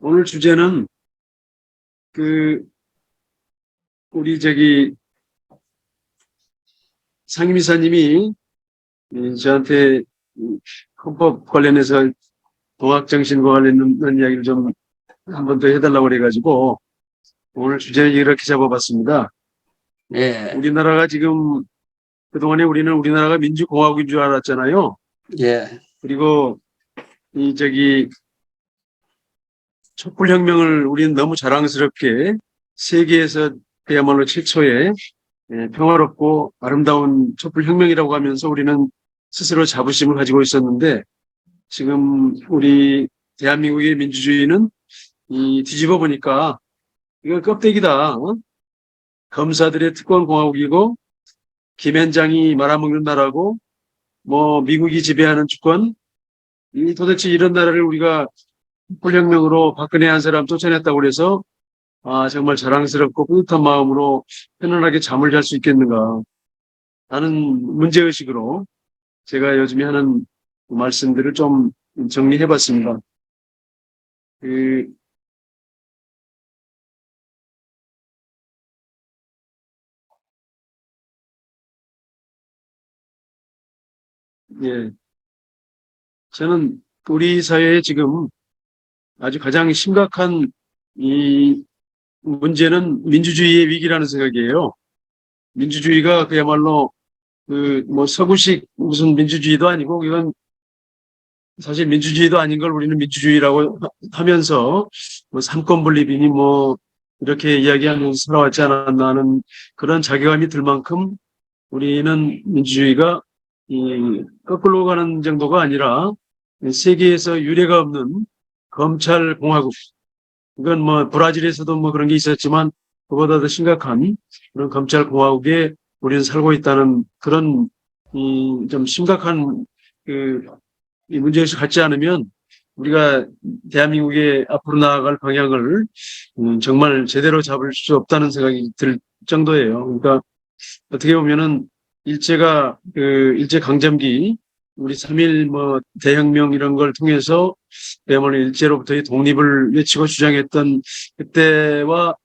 오늘 주제는 그 우리 상임이사님이 저한테 헌법 관련해서 동학정신과 관련된 이야기를 좀 한 번 더 해달라고 그래가지고 오늘 주제는 이렇게 잡아봤습니다. 예, 우리나라가 지금 그동안에 우리는 우리나라가 민주공화국인 줄 알았잖아요. 예, 그리고 이 촛불혁명을 우리는 너무 자랑스럽게 세계에서 그야말로 최초의 평화롭고 아름다운 촛불혁명이라고 하면서 우리는 스스로 자부심을 가지고 있었는데 지금 우리 대한민국의 민주주의는 뒤집어 보니까 이거 껍데기다. 검사들의 특권 공화국이고 김현장이 말아먹는 나라고 뭐 미국이 지배하는 주권 도대체 이런 나라를 우리가 촛불혁명으로 박근혜 한 사람 쫓아냈다고 그래서 정말 자랑스럽고 뿌듯한 마음으로 편안하게 잠을 잘 수 있겠는가 하는 문제의식으로 제가 요즘에 하는 말씀들을 좀 정리해 봤습니다. 그, 예. 저는 우리 사회에 지금 아주 가장 심각한 이 문제는 민주주의의 위기라는 생각이에요. 민주주의가 그야말로 뭐 서구식 무슨 민주주의도 아니고 이건 사실 민주주의도 아닌 걸 우리는 민주주의라고 하면서 뭐 삼권분립이니 뭐 이렇게 이야기하면서 살아왔지 않았나 하는 그런 자괴감이 들 만큼 우리는 민주주의가 거꾸로 가는 정도가 아니라 세계에서 유례가 없는 검찰공화국. 이건 뭐 브라질에서도 뭐 그런 게 있었지만 그보다 더 심각한 그런 검찰공화국에 우리는 살고 있다는 그런 좀 심각한 이 문제의식을 갖지 않으면 우리가 대한민국의 앞으로 나아갈 방향을 정말 제대로 잡을 수 없다는 생각이 들 정도예요. 그러니까 어떻게 보면은 일제 강점기 우리 3.1 뭐 대혁명 이런 걸 통해서 그야말로 일제로부터의 독립을 외치고 주장했던 그때와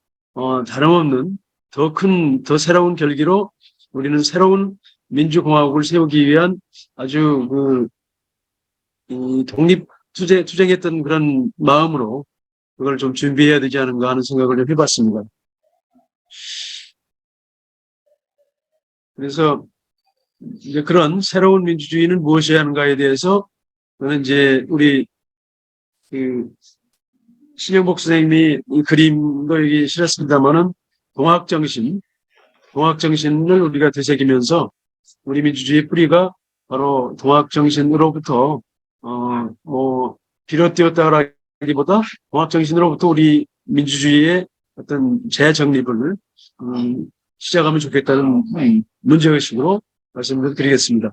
다름없는 더 새로운 결기로 우리는 새로운 민주공화국을 세우기 위한 아주 투쟁했던 그런 마음으로 그걸 좀 준비해야 되지 않은가 하는 생각을 좀 해봤습니다. 그래서 이제 그런 새로운 민주주의는 무엇이어야 하는가에 대해서 저는 이제 우리 그 신영복 선생님이 이 그림도 여기 실었습니다만은 동학정신을 우리가 되새기면서 우리 민주주의의 뿌리가 바로 동학정신으로부터 뭐 비롯되었다라기보다 동학정신으로부터 우리 민주주의의 어떤 재정립을 시작하면 좋겠다는 문제의식으로 말씀을 드리겠습니다.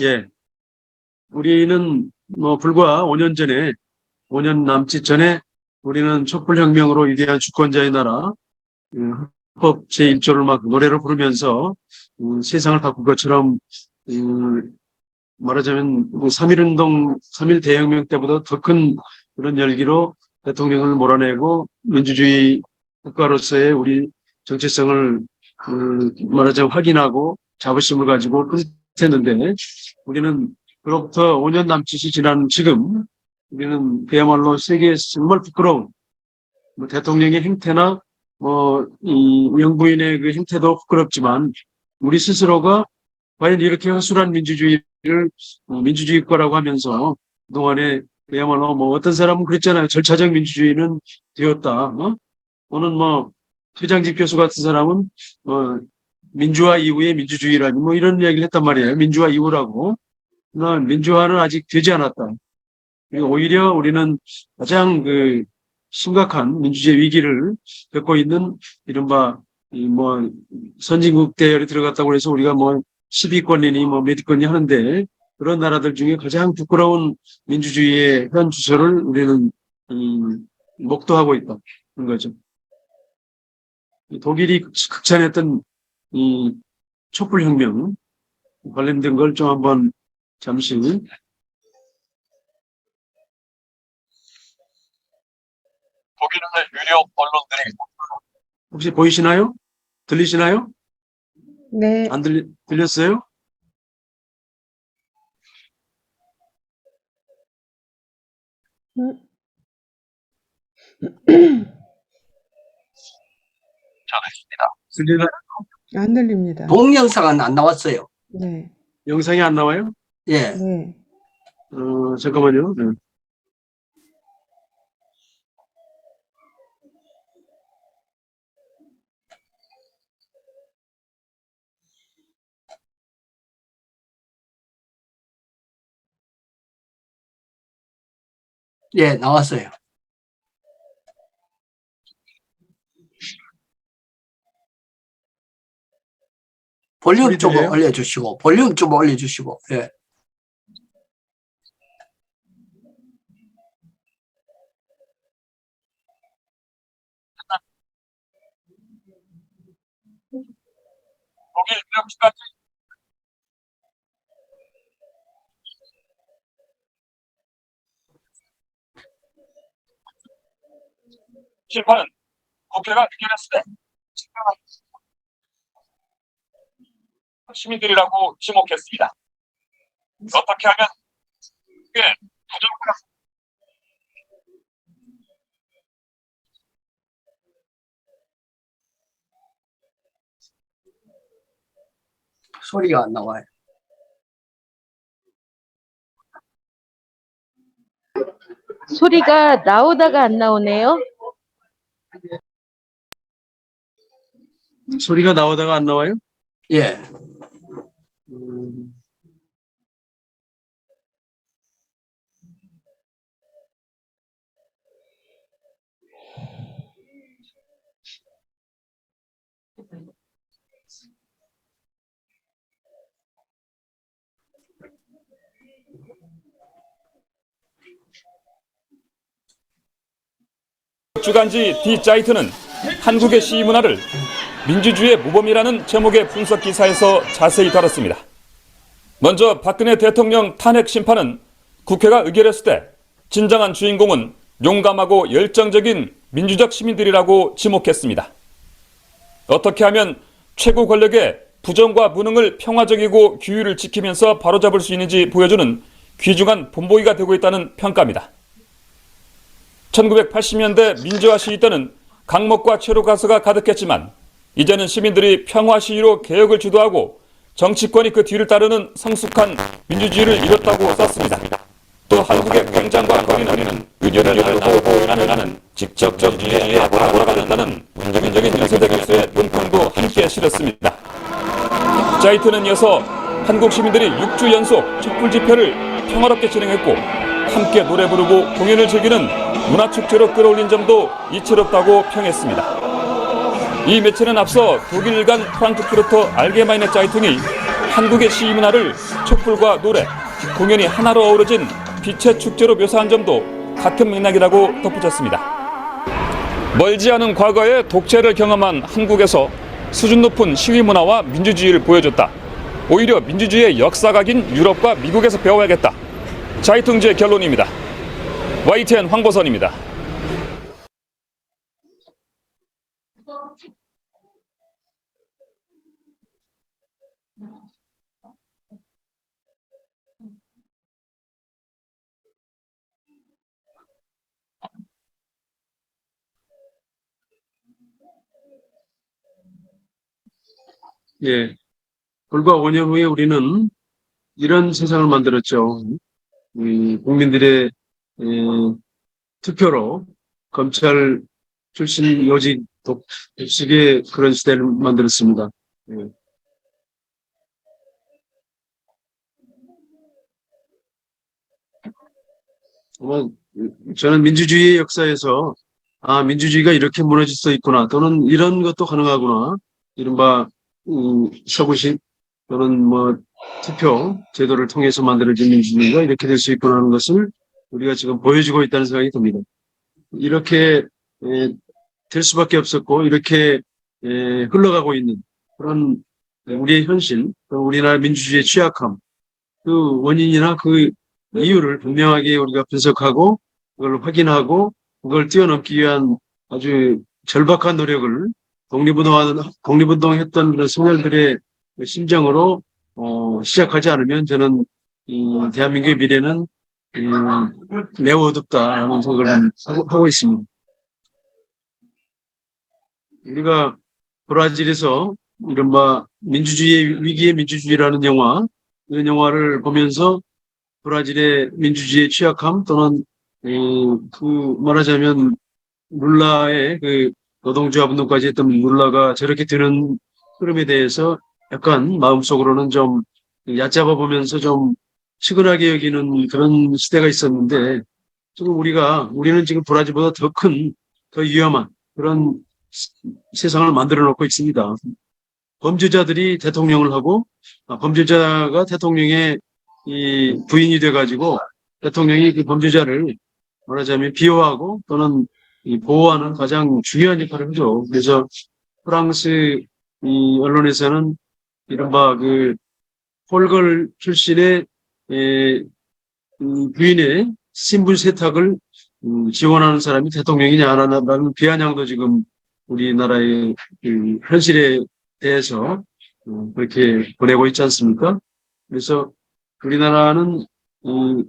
예, 우리는 뭐 불과 5년 남짓 전에 우리는 촛불혁명으로 위대한 주권자의 나라, 헌법 제1조를 막 노래로 부르면서 세상을 바꾼 것처럼 말하자면 뭐 3.1운동, 3.1 대혁명 때보다 더 큰 그런 열기로 대통령을 몰아내고 민주주의 국가로서의 우리 정체성을 말하자면 확인하고 자부심을 가지고 뿌듯했는데 우리는 그로부터 5년 남짓이 지난 지금 우리는 그야말로 세계에서 정말 부끄러운 뭐 대통령의 행태나 뭐 이 영부인의 그 행태도 부끄럽지만 우리 스스로가 과연 이렇게 허술한 민주주의를 민주주의 국가라고 하면서 그동안에 그야말로 뭐 어떤 사람은 그랬잖아요. 절차적 민주주의는 되었다. 또는 뭐 최장집 교수 같은 사람은 민주화 이후의 민주주의라니 뭐 이런 이야기를 했단 말이에요. 민주화 이후라고. 그러나 민주화는 아직 되지 않았다. 오히려 우리는 가장 심각한 민주주의 위기를 겪고 있는 이른바 뭐 선진국 대열에 들어갔다고 해서 우리가 뭐 10위권이니 뭐 몇 위권이 하는데 그런 나라들 중에 가장 부끄러운 민주주의의 현 주소를 우리는 목도하고 있다는 거죠. 독일이 극찬했던 이 촛불혁명 관련된 걸 좀 한번 잠시 독일의 유력 언론들이 혹시 보이시나요? 들리시나요? 네, 안 들렸어요? 음, 전했습니다. 들리나? 안 들립니다. 동영상은 안 나왔어요. 네, 영상이 안 나와요? 예. 네. 잠깐만요. 네. 예, 나왔어요. 볼륨 소리 좀 들려요? 올려주시고, 볼륨 좀 올려주시고, 예. 독일 유력지까지 심판은 국회가 의결했을 때 시민들이라고 지목했습니다. 어떻게 하면 그게 부정부가 소리가 안 나와요. 소리가 나오다가 안 나오네요. 소리가 나오다가 안 나와요? 예. 음, 주간지 디-자이트는 한국의 시위 문화를 민주주의의 모범이라는 제목의 분석 기사에서 자세히 다뤘습니다. 먼저 박근혜 대통령 탄핵 심판은 국회가 의결했을 때 진정한 주인공은 용감하고 열정적인 민주적 시민들이라고 지목했습니다. 어떻게 하면 최고 권력의 부정과 무능을 평화적이고 규율을 지키면서 바로잡을 수 있는지 보여주는 귀중한 본보기가 되고 있다는 평가입니다. 1980년대 민주화 시위 때는 강목과 최로 가스가 가득했지만 이제는 시민들이 평화 시위로 개혁을 주도하고 정치권이 그 뒤를 따르는 성숙한 민주주의를 이뤘다고 썼습니다. 또 한국의 광장과 거리는 의견을 열고 보이라는 직접 민주주의에 바라보아가 된다는 문재민적인 연세대 교수의 논평도 함께 실었습니다. 자이트는 이어서 한국 시민들이 6주 연속 촛불 집회를 평화롭게 진행했고 함께 노래 부르고 공연을 즐기는 문화축제로 끌어올린 점도 이채롭다고 평했습니다. 이 매체는 앞서 독일간 프랑크푸르터 알게마이네 자이퉁이 한국의 시위 문화를 촛불과 노래, 공연이 하나로 어우러진 빛의 축제로 묘사한 점도 같은 맥락이라고 덧붙였습니다. 멀지 않은 과거에 독재를 경험한 한국에서 수준 높은 시위 문화와 민주주의를 보여줬다. 오히려 민주주의의 역사가 긴 유럽과 미국에서 배워야겠다. 자이퉁지의 결론입니다. YTN 황보선입니다. 예. 불과 5년 후에 우리는 이런 세상을 만들었죠. 국민들의 투표로 검찰 출신 요직 독식의 그런 시대를 만들었습니다. 예. 아마 저는 민주주의의 역사에서 민주주의가 이렇게 무너질 수 있구나 또는 이런 것도 가능하구나 이른바 서구식 또는 뭐 투표 제도를 통해서 만들어진 민주주의가 이렇게 될 수 있구나 하는 것을 우리가 지금 보여주고 있다는 생각이 듭니다. 이렇게 될 수밖에 없었고 이렇게 흘러가고 있는 그런 우리의 현실, 또 우리나라 민주주의의 취약함, 그 원인이나 그 이유를 분명하게 우리가 분석하고 그걸 확인하고 그걸 뛰어넘기 위한 아주 절박한 노력을 독립운동했던 그런 선열들의 심정으로 시작하지 않으면 저는 이 대한민국의 미래는 매우 어둡다라는 생각을 하고 있습니다. 우리가 브라질에서 이른바 민주주의의 위기의 민주주의라는 영화, 이런 영화를 보면서 브라질의 민주주의의 취약함 또는 말하자면 룰라의 그 노동조합 운동까지 했던 룰라가 저렇게 드는 흐름에 대해서 약간 마음속으로는 좀 얕잡아 보면서 좀 측은하게 여기는 그런 시대가 있었는데 지금 우리는 지금 브라질보다 더 큰, 더 위험한 그런 세상을 만들어 놓고 있습니다. 범죄자들이 대통령을 하고 범죄자가 대통령의 이 부인이 돼가지고 대통령이 그 범죄자를 말하자면 비호하고 또는 보호하는 가장 중요한 역할을 하죠. 그래서 프랑스 이 언론에서는 이른바 그 폴걸 출신의 부인의 신분 세탁을 지원하는 사람이 대통령이냐라는 비아냥도 지금 우리나라의 그 현실에 대해서 그렇게 보내고 있지 않습니까? 그래서 우리나라는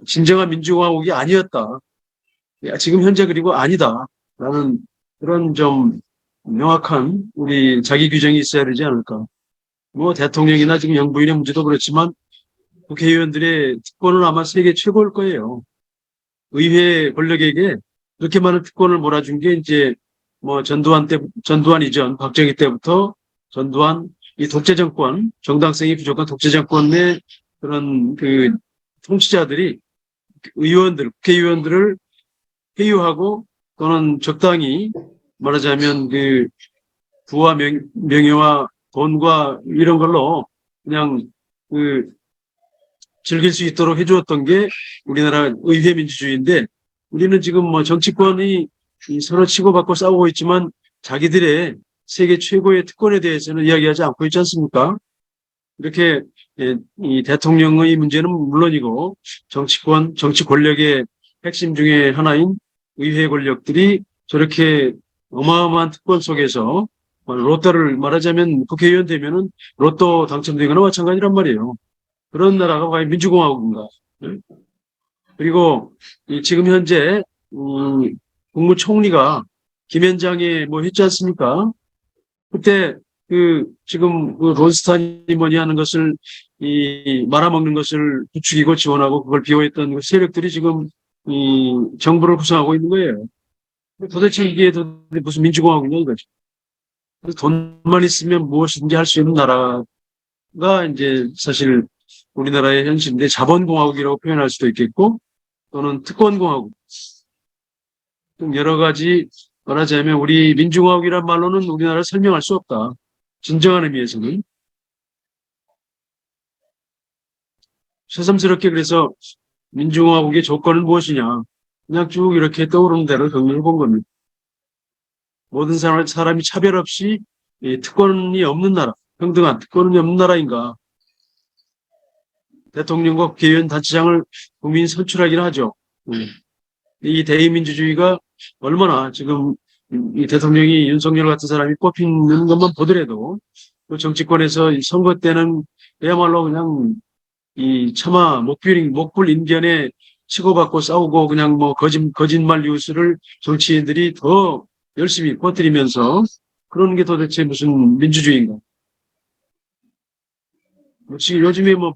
진정한 민주공화국이 아니었다. 지금 현재 그리고 아니다라는 그런 좀 명확한 우리 자기 규정이 있어야 되지 않을까. 뭐 대통령이나 지금 영부인의 문제도 그렇지만 국회의원들의 특권은 아마 세계 최고일 거예요. 의회 권력에게 그렇게 많은 특권을 몰아준 게 이제 뭐 전두환 이전 박정희 때부터 전두환 이 독재 정권, 정당성이 부족한 독재 정권의 그런 그 통치자들이 국회의원들을 회유하고 또는 적당히 말하자면 그 부와 명예와 돈과 이런 걸로 그냥 그 즐길 수 있도록 해주었던 게 우리나라 의회 민주주의인데 우리는 지금 뭐 정치권이 서로 치고받고 싸우고 있지만 자기들의 세계 최고의 특권에 대해서는 이야기하지 않고 있지 않습니까? 이렇게 이 대통령의 문제는 물론이고 정치 권력의 핵심 중에 하나인 의회 권력들이 저렇게 어마어마한 특권 속에서 로또를 말하자면 국회의원 되면은 로또 당첨되거나 마찬가지란 말이에요. 그런 나라가 과연 민주공화국인가? 그리고 지금 현재 국무총리가 김현장에 뭐 했지 않습니까? 그때 지금 론스타인이 뭐니 하는 것을 말아먹는 것을 부추기고 지원하고 그걸 비호했던 그 세력들이 지금 정부를 구성하고 있는 거예요. 도대체 이게 무슨 민주공화국이냐 이거죠. 그래서 돈만 있으면 무엇이든지 할 수 있는 나라가 이제 사실 우리나라의 현실인데 자본공화국이라고 표현할 수도 있겠고 또는 특권공화국 좀 여러 가지 말하자면 우리 민주공화국이란 말로는 우리나라를 설명할 수 없다. 진정한 의미에서는. 새삼스럽게 그래서 민주공화국의 조건은 무엇이냐. 그냥 쭉 이렇게 떠오르는 대로 정리해 본 겁니다. 모든 사람이 차별 없이 특권이 없는 나라, 평등한 특권이 없는 나라인가. 대통령과 국회의원 단체장을 국민이 선출하긴 하죠. 이 대의민주주의가 얼마나 지금 이 대통령이 윤석열 같은 사람이 뽑히는 것만 보더라도 그 정치권에서 선거 때는 그야말로 그냥 차마 목불 인견에 치고받고 싸우고 그냥 뭐 거짓말 뉴스를 정치인들이 더 열심히 퍼뜨리면서 그러는 게 도대체 무슨 민주주의인가. 지금 요즘에 뭐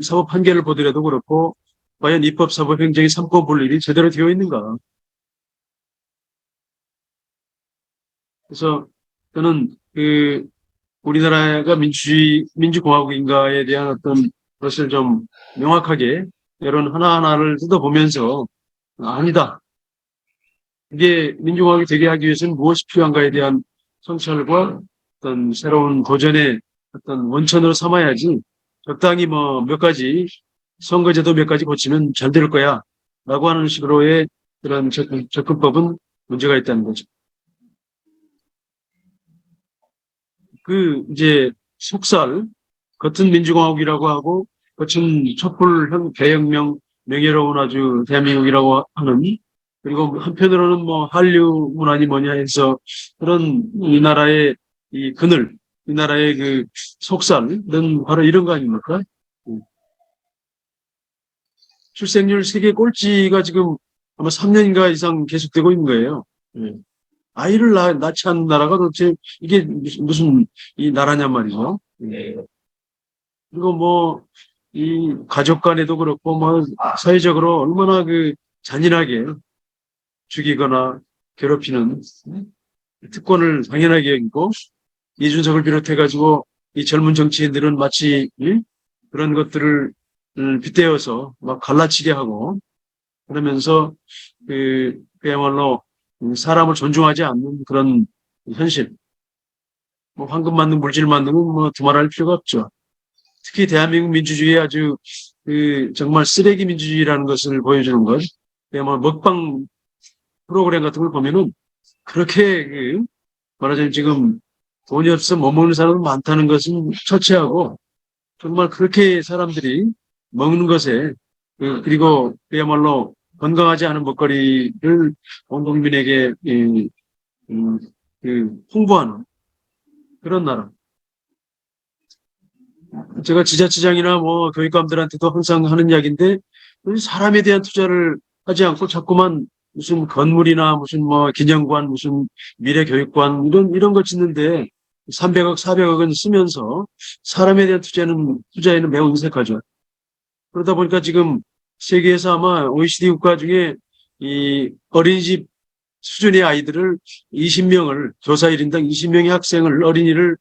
사법 판결을 보더라도 그렇고 과연 입법, 사법, 행정의 삼권 분립이 제대로 되어 있는가. 그래서 저는 우리나라가 민주공화국인가에 대한 어떤 것을 좀 명확하게 이런 하나하나를 뜯어보면서 아니다. 이게 민주공화국이 되게 하기 위해서는 무엇이 필요한가에 대한 성찰과 어떤 새로운 도전의 어떤 원천으로 삼아야지 적당히 뭐 몇 가지 선거제도 몇 가지 고치면 잘 될 거야 라고 하는 식으로의 그런 접근법은 문제가 있다는 거죠. 그 이제 속살 겉은 민주공화국이라고 하고 겉은 촛불 대혁명 명예로운 아주 대한민국이라고 하는, 그리고 한편으로는 뭐 한류 문화니 뭐냐 해서 그런 이 나라의 이 그늘, 이 나라의 그 속살은 바로 이런 거 아닙니까? 출생률 세계 꼴찌가 지금 아마 3년인가 이상 계속되고 있는 거예요. 아이를 낳지 않는 나라가 도대체 이게 무슨 이 나라냔 말이죠. 그리고 뭐 이 가족 간에도 그렇고 뭐 사회적으로 얼마나 그 잔인하게 죽이거나 괴롭히는 특권을 당연하게 여기고, 이준석을 비롯해가지고 이 젊은 정치인들은 마치 그런 것들을 빗대어서 막 갈라치게 하고, 그러면서 그야말로 사람을 존중하지 않는 그런 현실. 뭐 황금 맞는 물질 맞는 건 뭐 두말할 필요가 없죠. 특히 대한민국 민주주의의 아주 정말 쓰레기 민주주의라는 것을 보여주는 것. 그야말로 먹방 프로그램 같은 걸 보면은 그렇게 말하자면 지금 돈이 없어 못 먹는 사람은 많다는 것은 처치하고, 정말 그렇게 사람들이 먹는 것에 그리고 그야말로 건강하지 않은 먹거리를 온 국민에게 홍보하는 그런 나라. 제가 지자체장이나 뭐 교육감들한테도 항상 하는 이야기인데, 사람에 대한 투자를 하지 않고 자꾸만 무슨 건물이나 무슨 뭐 기념관, 무슨 미래교육관 이런 거 짓는데 300억, 400억은 쓰면서 사람에 대한 투자에는 매우 인색하죠. 그러다 보니까 지금 세계에서 아마 OECD 국가 중에 이 어린이집 수준의 아이들을 20명을, 교사 1인당 20명의 학생을, 어린이를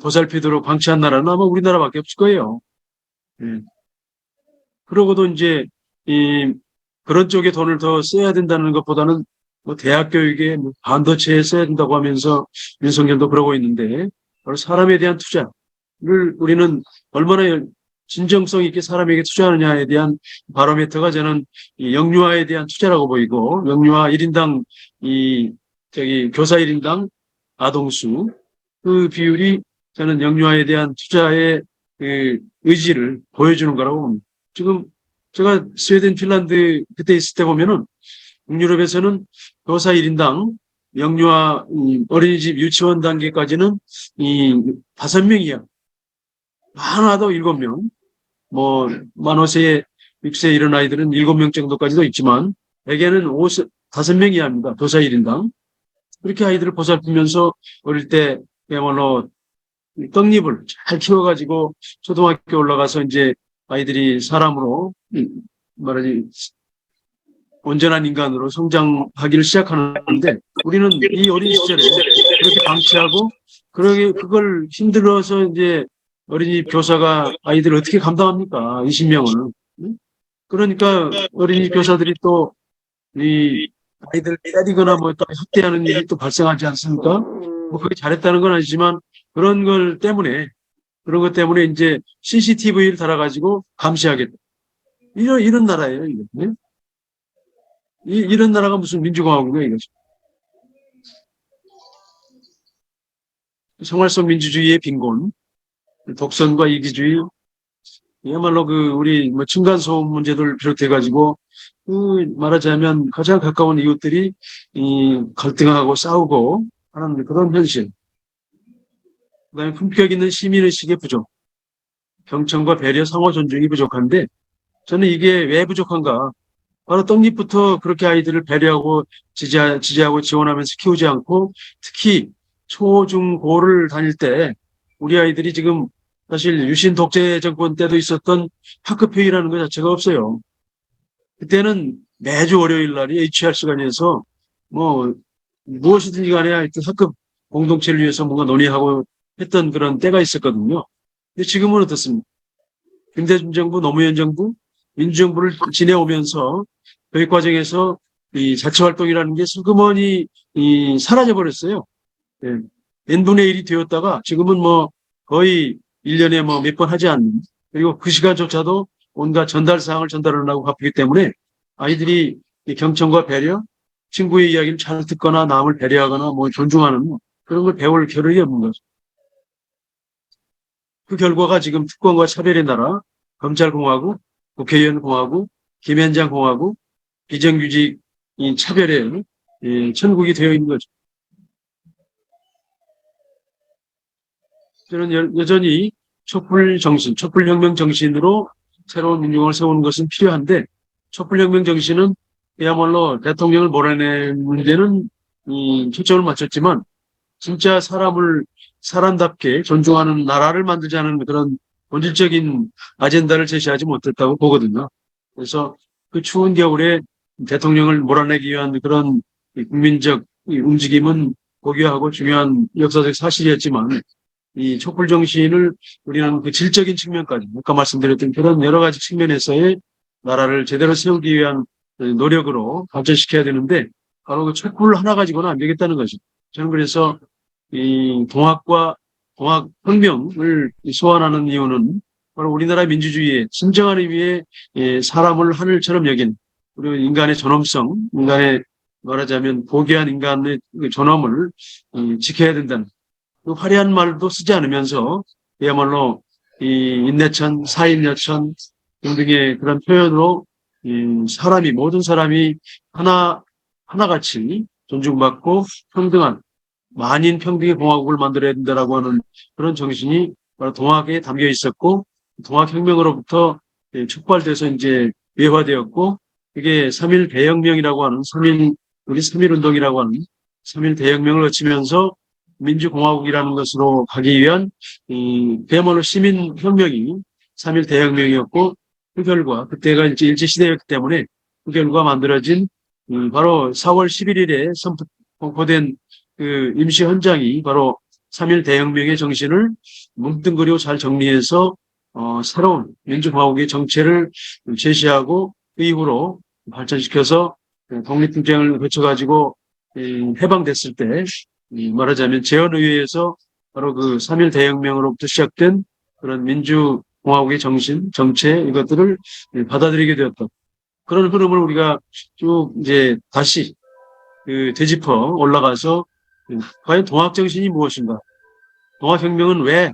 보살피도록 방치한 나라는 아마 우리나라밖에 없을 거예요. 그러고도 이제 그런 쪽에 돈을 더 써야 된다는 것보다는 뭐 대학 교육에 뭐 반도체에 써야 된다고 하면서 윤석열도 그러고 있는데, 바로 사람에 대한 투자를 우리는 얼마나 진정성 있게 사람에게 투자하느냐에 대한 바로미터가 저는 이 영유아에 대한 투자라고 보이고, 영유아 1인당 교사 1인당 아동수 그 비율이 저는 영유아에 대한 투자의 의지를 보여주는 거라고 봅니다. 지금 제가 스웨덴, 핀란드 그때 있을 때 보면은 북유럽에서는 교사 1인당 영유아 어린이집 유치원 단계까지는 5명이야. 많아도 7명. 뭐 만 5세, 6세 이런 아이들은 7명 정도까지도 있지만 대개는 5명이야 합니다. 교사 1인당. 그렇게 아이들을 보살피면서 어릴 때 그야말로 떡잎을 잘 키워가지고 초등학교 올라가서 이제 아이들이 사람으로 말하지 온전한 인간으로 성장하기를 시작하는데, 우리는 이 어린 시절에 그렇게 방치하고 그걸 힘들어서 이제 어린이집 교사가 아이들을 어떻게 감당합니까? 20명을. 그러니까 어린이집 교사들이 또 이 아이들 때리거나 뭐 또 학대하는 일이 또 발생하지 않습니까? 뭐 그게 잘했다는 건 아니지만 그런 것 때문에 이제 CCTV를 달아가지고 감시하겠다. 이런 나라예요, 이게. 이런 나라가 무슨 민주공화국이에요, 이거죠. 생활성 민주주의의 빈곤, 독선과 이기주의, 이야말로 우리 뭐 층간소음 문제들 비롯해가지고, 말하자면 가장 가까운 이웃들이 갈등하고 싸우고 하는 그런 현실. 그 다음에 품격 있는 시민의식의 부족, 경청과 배려, 상호 존중이 부족한데, 저는 이게 왜 부족한가? 바로 떡잎부터 그렇게 아이들을 배려하고 지지하고 지원하면서 키우지 않고, 특히 초, 중, 고를 다닐 때 우리 아이들이 지금 사실 유신 독재 정권 때도 있었던 학급 회의라는 것 자체가 없어요. 그때는 매주 월요일 날이 HR 시간에서 뭐 무엇이든지 간에 하여튼 학급 공동체를 위해서 뭔가 논의하고 했던 그런 때가 있었거든요. 근데 지금은 어떻습니까? 김대중 정부, 노무현 정부, 민주정부를 지내오면서 교육 과정에서 이 자치활동이라는 게 슬그머니 사라져 버렸어요. 예. n분의 1이 되었다가 지금은 뭐 거의 1년에 뭐 몇 번 하지 않는, 그리고 그 시간조차도 온갖 전달사항을 전달하려고 바쁘기 때문에 아이들이 경청과 배려, 친구의 이야기를 잘 듣거나 남을 배려하거나 뭐 존중하는 그런 걸 배울 겨를이 없는 거죠. 그 결과가 지금 특권과 차별의 나라, 검찰공화국, 국회의원공화국, 김현장공화국, 비정규직인 차별의 천국이 되어 있는 거죠. 저는 여전히 촛불 정신, 촛불혁명 정신으로 새로운 민중을 세우는 것은 필요한데, 촛불혁명 정신은 그야말로 대통령을 몰아내는 문제는 초점을 맞췄지만, 진짜 사람답게 존중하는 나라를 만들자는 그런 본질적인 아젠다를 제시하지 못했다고 보거든요. 그래서 그 추운 겨울에 대통령을 몰아내기 위한 그런 국민적 움직임은 고귀하고 중요한 역사적 사실이었지만, 이 촛불 정신을 우리는 그 질적인 측면까지, 아까 말씀드렸던 그런 여러 가지 측면에서의 나라를 제대로 세우기 위한 노력으로 발전시켜야 되는데, 바로 그 촛불 하나 가지고는 안 되겠다는 거죠. 저는 그래서 이 동학혁명을 소환하는 이유는 바로 우리나라 민주주의의 진정한 의미의 사람을 하늘처럼 여긴 우리 인간의 존엄성, 인간의 말하자면 고귀한 인간의 그 존엄을 지켜야 된다는 그 화려한 말도 쓰지 않으면서 그야말로 이 인내천, 사인여천 등등의 그런 표현으로 모든 사람이 하나같이 존중받고 평등한 만인 평등의 공화국을 만들어야 된다라고 하는 그런 정신이 바로 동학에 담겨 있었고, 동학혁명으로부터 촉발돼서 이제 외화되었고, 이게 3.1 대혁명이라고 하는 우리 3.1 운동이라고 하는 3.1 대혁명을 거치면서 민주공화국이라는 것으로 가기 위한 그야말로 시민혁명이 3.1 대혁명이었고, 그 결과 그때가 이제 일제시대였기 때문에 그 결과 만들어진 바로 4월 11일에 선포된 그 임시 헌장이 바로 3.1 대혁명의 정신을 뭉뚱그리고 잘 정리해서 새로운 민주공화국의 정체를 제시하고 그 이후로 발전시켜서 독립투쟁을 거쳐가지고 해방됐을 때 말하자면 재헌의회에서 바로 그 3.1 대혁명으로부터 시작된 그런 민주공화국의 정신, 정체 이것들을 받아들이게 되었다. 그런 흐름을 우리가 쭉 이제 다시 되짚어 올라가서 과연 동학정신이 무엇인가? 동학혁명은 왜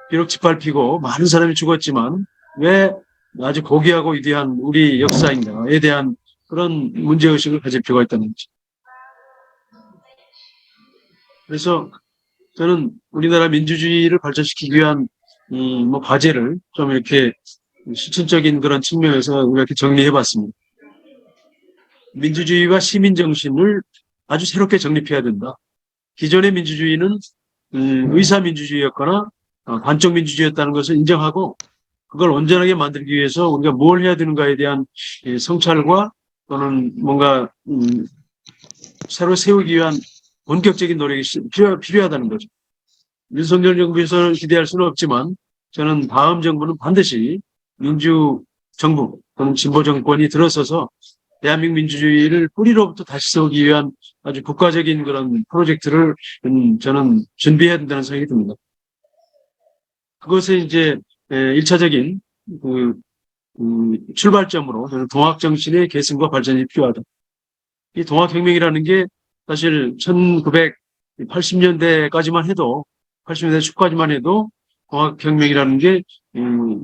비록 짓밟히고 많은 사람이 죽었지만 왜 아주 고귀하고 위대한 우리 역사인가에 대한 그런 문제의식을 가질 필요가 있다는 거죠. 그래서 저는 우리나라 민주주의를 발전시키기 위한 과제를 좀 이렇게 실천적인 그런 측면에서 이렇게 정리해 봤습니다. 민주주의와 시민정신을 아주 새롭게 정립해야 된다. 기존의 민주주의는 의사민주주의였거나 관쪽민주주의였다는 것을 인정하고 그걸 온전하게 만들기 위해서 우리가 뭘 해야 되는가에 대한 성찰과 또는 뭔가 새로 세우기 위한 본격적인 노력이 필요하다는 거죠. 윤석열 정부에서 기대할 수는 없지만 저는 다음 정부는 반드시 민주정부 또는 진보정권이 들어서서 대한민국 민주주의를 뿌리로부터 다시 세우기 위한 아주 국가적인 그런 프로젝트를 저는 준비해야 된다는 생각이 듭니다. 그것에 이제 1차적인 출발점으로 저는 동학정신의 계승과 발전이 필요하다. 이 동학혁명이라는 게 사실 1980년대까지만 해도 80년대 초까지만 해도 동학혁명이라는 게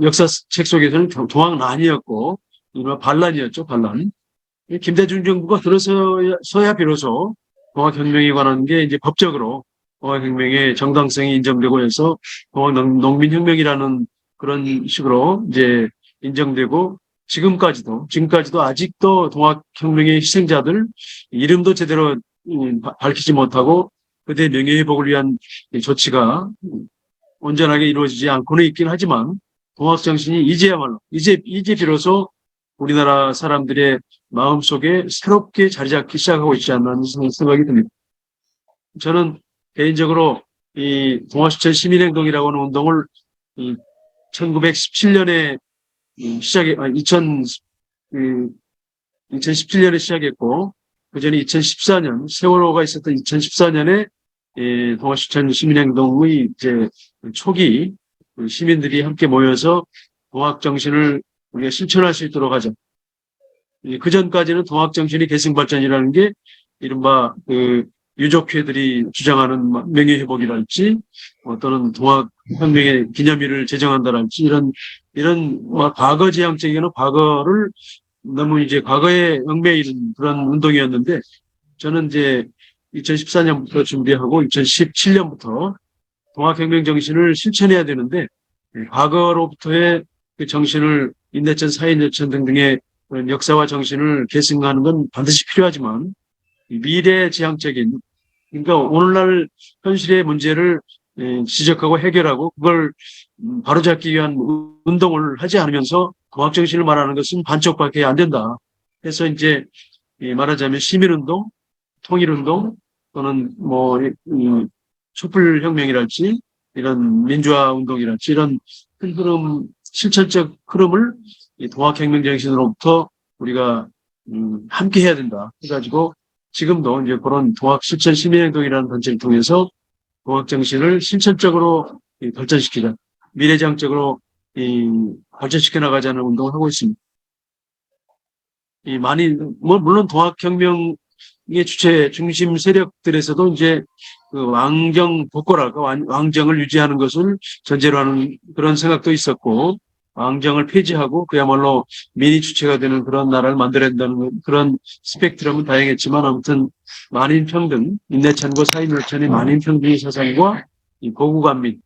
역사책 속에서는 동학난이었고 반란이었죠. 반란. 김대중 정부가 들어서야 비로소 동학혁명에 관한 게 이제 법적으로 동학혁명의 정당성이 인정되고 해서 동학농민혁명이라는 그런 식으로 이제 인정되고 지금까지도 아직도 동학혁명의 희생자들 이름도 제대로 밝히지 못하고 그들의 명예회복을 위한 조치가 온전하게 이루어지지 않고는 있긴 하지만 동학정신이 이제야말로 이제 비로소 우리나라 사람들의 마음속에 새롭게 자리 잡기 시작하고 있지 않나 하는 생각이 듭니다. 저는 개인적으로 이 동학실천 시민행동이라고 하는 운동을 1917년에 2017년에 시작했고 그전에 2014년 세월호가 있었던 2014년에 동학실천 시민행동의 이제 초기 시민들이 함께 모여서 동학정신을 우리가 실천할 수 있도록 하자. 그 전까지는 동학정신의 계승발전이라는 게 이른바 유족회들이 주장하는 명예회복이랄지 또는 동학혁명의 기념일을 제정한다랄지 이런 과거 지향적인 과거를 너무 이제 과거에 얽매이는 그런 운동이었는데 저는 이제 2014년부터 준비하고 2017년부터 동학혁명 정신을 실천해야 되는데 과거로부터의 그 정신을 인내천, 사인여천 등등의 그런 역사와 정신을 계승하는 건 반드시 필요하지만 미래지향적인 그러니까 오늘날 현실의 문제를 지적하고 해결하고 그걸 바로잡기 위한 운동을 하지 않으면서 동학정신을 말하는 것은 반쪽밖에 안 된다. 그래서 이제 말하자면 시민운동, 통일운동 또는 촛불혁명이랄지 이런 민주화운동이랄지 이런 큰 흐름, 실천적 흐름을 이 동학혁명 정신으로부터 우리가 함께 해야 된다. 해가지고 지금도 이제 그런 동학실천 시민행동이라는 단체를 통해서 동학정신을 실천적으로 발전시키자, 미래지향적으로 발전시켜 나가자는 운동을 하고 있습니다. 물론 동학혁명의 주체 중심 세력들에서도 이제 그 왕정 복고랄까 왕정을 유지하는 것을 전제로 하는 그런 생각도 있었고 왕정을 폐지하고 그야말로 민이 주체가 되는 그런 나라를 만들어야 된다는 그런 스펙트럼은 다양했지만 아무튼 만인평등, 인내천과 사인여천의 만인평등의 사상과 이 보국안민,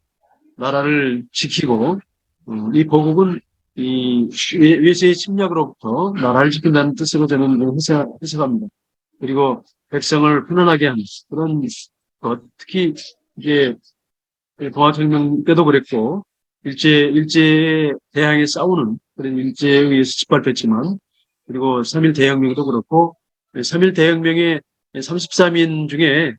나라를 지키고 이 보국은 이 외세의 침략으로부터 나라를 지킨다는 뜻으로 저는 해석합니다. 그리고 백성을 편안하게 하는 그런 것, 특히 이제 동학혁명 때도 그랬고 일제에 대항해 싸우는 그런 일제에 의해서 짓밟혔지만 그리고 3.1 대혁명도 그렇고 3.1 대혁명의 33인 중에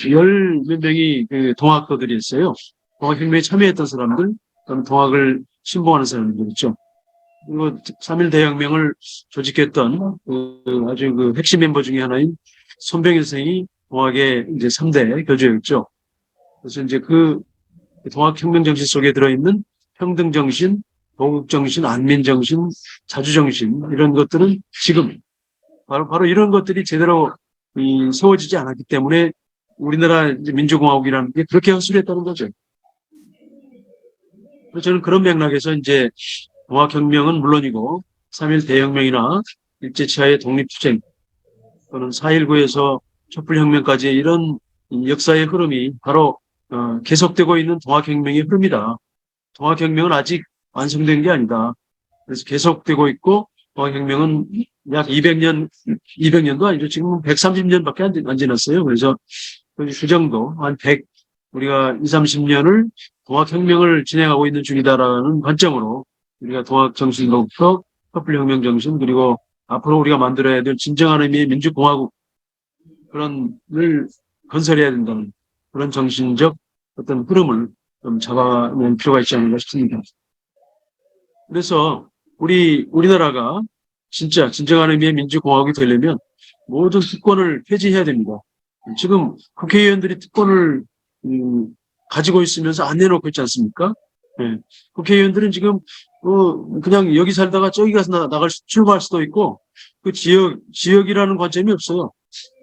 열 몇 명이 그 동학도들이었어요. 동학혁명에 참여했던 사람들, 그다음에 동학을 신봉하는 사람들이죠. 그리고 3.1 대혁명을 조직했던 아주 그 핵심 멤버 중에 하나인 손병일 선생이 동학의 이제 3대 교주였죠. 그래서 이제 그 동학혁명 정신 속에 들어있는 평등정신, 보국정신, 안민정신, 자주정신 이런 것들은 지금 바로 이런 것들이 제대로 세워지지 않았기 때문에 우리나라 이제 민주공화국이라는 게 그렇게 허술했다는 거죠. 그래서 저는 그런 맥락에서 이제 동학혁명은 물론이고 3.1 대혁명이나 일제치하의 독립투쟁 또는 4.19에서 촛불혁명까지의 이런 역사의 흐름이 바로 계속되고 있는 동학혁명의 흐름이다. 동학혁명은 아직 완성된 게 아니다. 그래서 계속되고 있고 동학혁명은 약 200년도 아니죠. 지금은 130년밖에 안 지났어요. 그래서 그 정도 한 100, 우리가 20, 30년을 동학혁명을 진행하고 있는 중이다라는 관점으로 우리가 동학정신로부터 촛불혁명 정신 그리고 앞으로 우리가 만들어야 될 진정한 의미의 민주공화국 그런을 건설해야 된다는 그런 정신적 어떤 흐름을 좀 잡아낼 필요가 있지 않을까 싶습니다. 그래서 우리나라가 진정한 의미의 민주공화국이 되려면 모든 특권을 폐지해야 됩니다. 지금 국회의원들이 특권을 가지고 있으면서 안 내놓고 있지 않습니까? 네. 국회의원들은 지금 그냥 여기 살다가 저기 가서 출마할 수도 있고 그 지역이라는 관점이 없어요.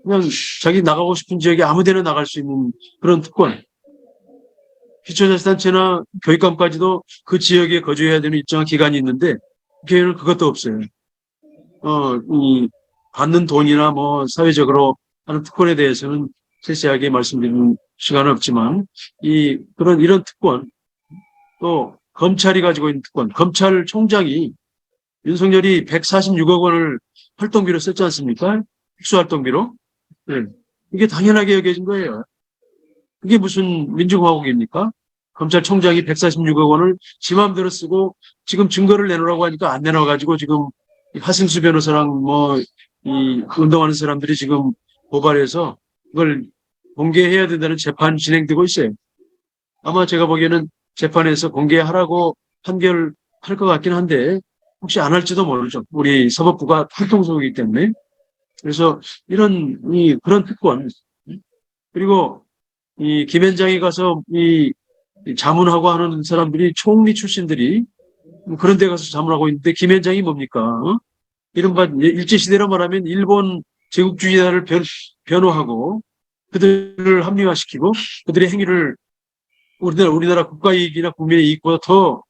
그냥 자기 나가고 싶은 지역에 아무 데나 나갈 수 있는 그런 특권. 기초자치단체나 교육감까지도 그 지역에 거주해야 되는 일정한 기간이 있는데 국회의원은 그것도 없어요. 받는 돈이나 사회적으로 하는 특권에 대해서는 세세하게 말씀드리는 시간은 없지만 이런 특권 또 검찰이 가지고 있는 특권 검찰총장이 윤석열이 146억 원을 활동비로 썼지 않습니까? 특수활동비로. 네. 이게 당연하게 여겨진 거예요. 그게 무슨 민주공화국입니까? 검찰총장이 146억 원을 지 마음대로 쓰고 지금 증거를 내놓으라고 하니까 안 내놔가지고 지금 하승수 변호사랑 이 운동하는 사람들이 지금 고발해서 그걸 공개해야 된다는 재판 진행되고 있어요. 아마 제가 보기에는 재판에서 공개하라고 판결할 것 같긴 한데 혹시 안 할지도 모르죠. 우리 사법부가 활동소이기 때문에. 그래서 그런 특권 그리고 이 김현장에 가서 이 자문하고 하는 사람들이 총리 출신들이 그런 데 가서 자문하고 있는데 김현장이 뭡니까? 이른바 일제시대로 말하면 일본 제국주의자를 변호하고 그들을 합리화시키고 그들의 행위를 우리나라 국가이익이나 국민의 이익보다 더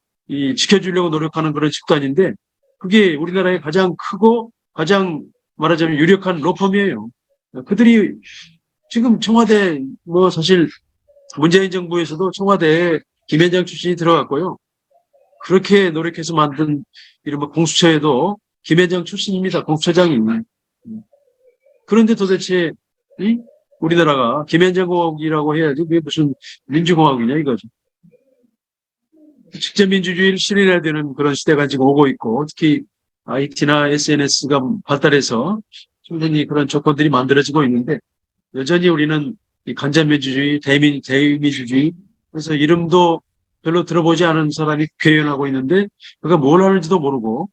지켜주려고 노력하는 그런 집단인데 그게 우리나라의 가장 크고 가장 말하자면 유력한 로펌이에요. 그들이 지금 청와대 뭐 사실 문재인 정부에서도 청와대에 김현장 출신이 들어갔고요. 그렇게 노력해서 만든 이른바 공수처에도 김현장 출신입니다. 공수처장이. 그런데 도대체 우리나라가 김현장공화국이라고 해야지 그게 무슨 민주공화국이냐 이거죠. 직접 민주주의를 실현해야 되는 그런 시대가 지금 오고 있고 특히 IT나 SNS가 발달해서 충분히 그런 조건들이 만들어지고 있는데 여전히 우리는 이 간접민주주의, 대의민주주의 그래서 이름도 별로 들어보지 않은 사람이 괴연하고 있는데 그가 뭘 하는지도 모르고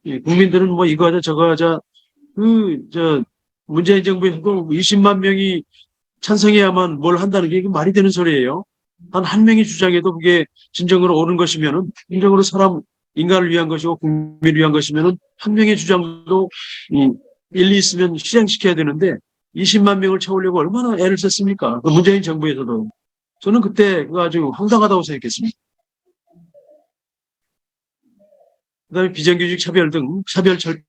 국민들은 뭐 이거 하자 저거 하자 문재인 정부에서도 20만 명이 찬성해야만 뭘 한다는 게 이게 말이 되는 소리예요. 단 한 명이 주장해도 그게 진정으로 옳은 것이면은 진정으로 인간을 위한 것이고 국민을 위한 것이면은 한 명의 주장도 일리 있으면 실행시켜야 되는데 20만 명을 채우려고 얼마나 애를 썼습니까? 그 문재인 정부에서도. 저는 그때 그거 아주 황당하다고 생각했습니다. 그다음에 비정규직 차별 등 차별 절대.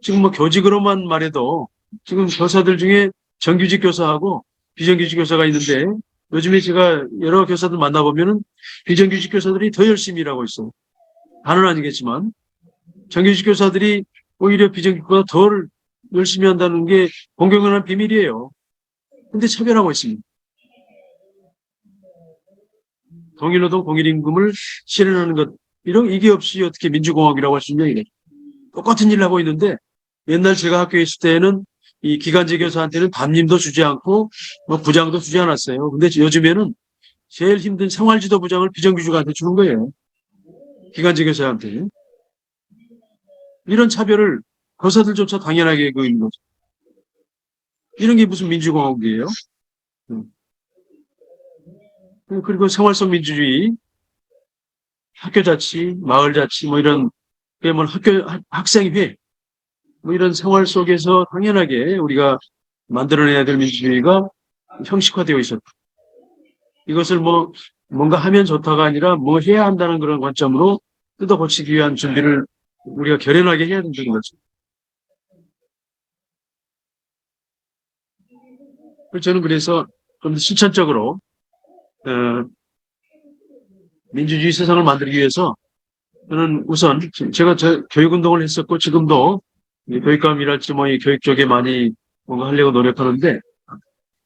지금 뭐 교직으로만 말해도 지금 교사들 중에 정규직 교사하고 비정규직 교사가 있는데 요즘에 제가 여러 교사들 만나보면은 비정규직 교사들이 더 열심히 일하고 있어요. 다는 아니겠지만 정규직 교사들이 오히려 비정규직보다 더 열심히 한다는 게 공공연한 비밀이에요. 근데 차별하고 있습니다. 동일노동 공일임금을 실현하는 것 이게 없이 어떻게 민주공화국이라고 할 수 있냐 이게. 똑같은 일을 하고 있는데 옛날 제가 학교에 있을 때는 이 기간제 교사한테는 담임도 주지 않고 뭐 부장도 주지 않았어요. 근데 요즘에는 제일 힘든 생활지도 부장을 비정규직한테 주는 거예요. 기간제 교사한테. 이런 차별을 교사들조차 당연하게 하고 있는 거죠. 이런 게 무슨 민주공화국이에요? 그리고 생활 속 민주주의, 학교자치, 마을자치 뭐 이런 뭐 학생회 뭐 이런 생활 속에서 당연하게 우리가 만들어내야 될 민주주의가 형식화되어 있었다. 이것을 뭔가 하면 좋다가 아니라 뭐 해야 한다는 그런 관점으로 뜯어고치기 위한 준비를 우리가 결연하게 해야 된다는 거죠. 저는 그래서 좀 실천적으로 민주주의 세상을 만들기 위해서 저는 우선 제가 교육운동을 했었고 지금도 교육감이랄지 뭐 이 교육 쪽에 많이 뭔가 하려고 노력하는데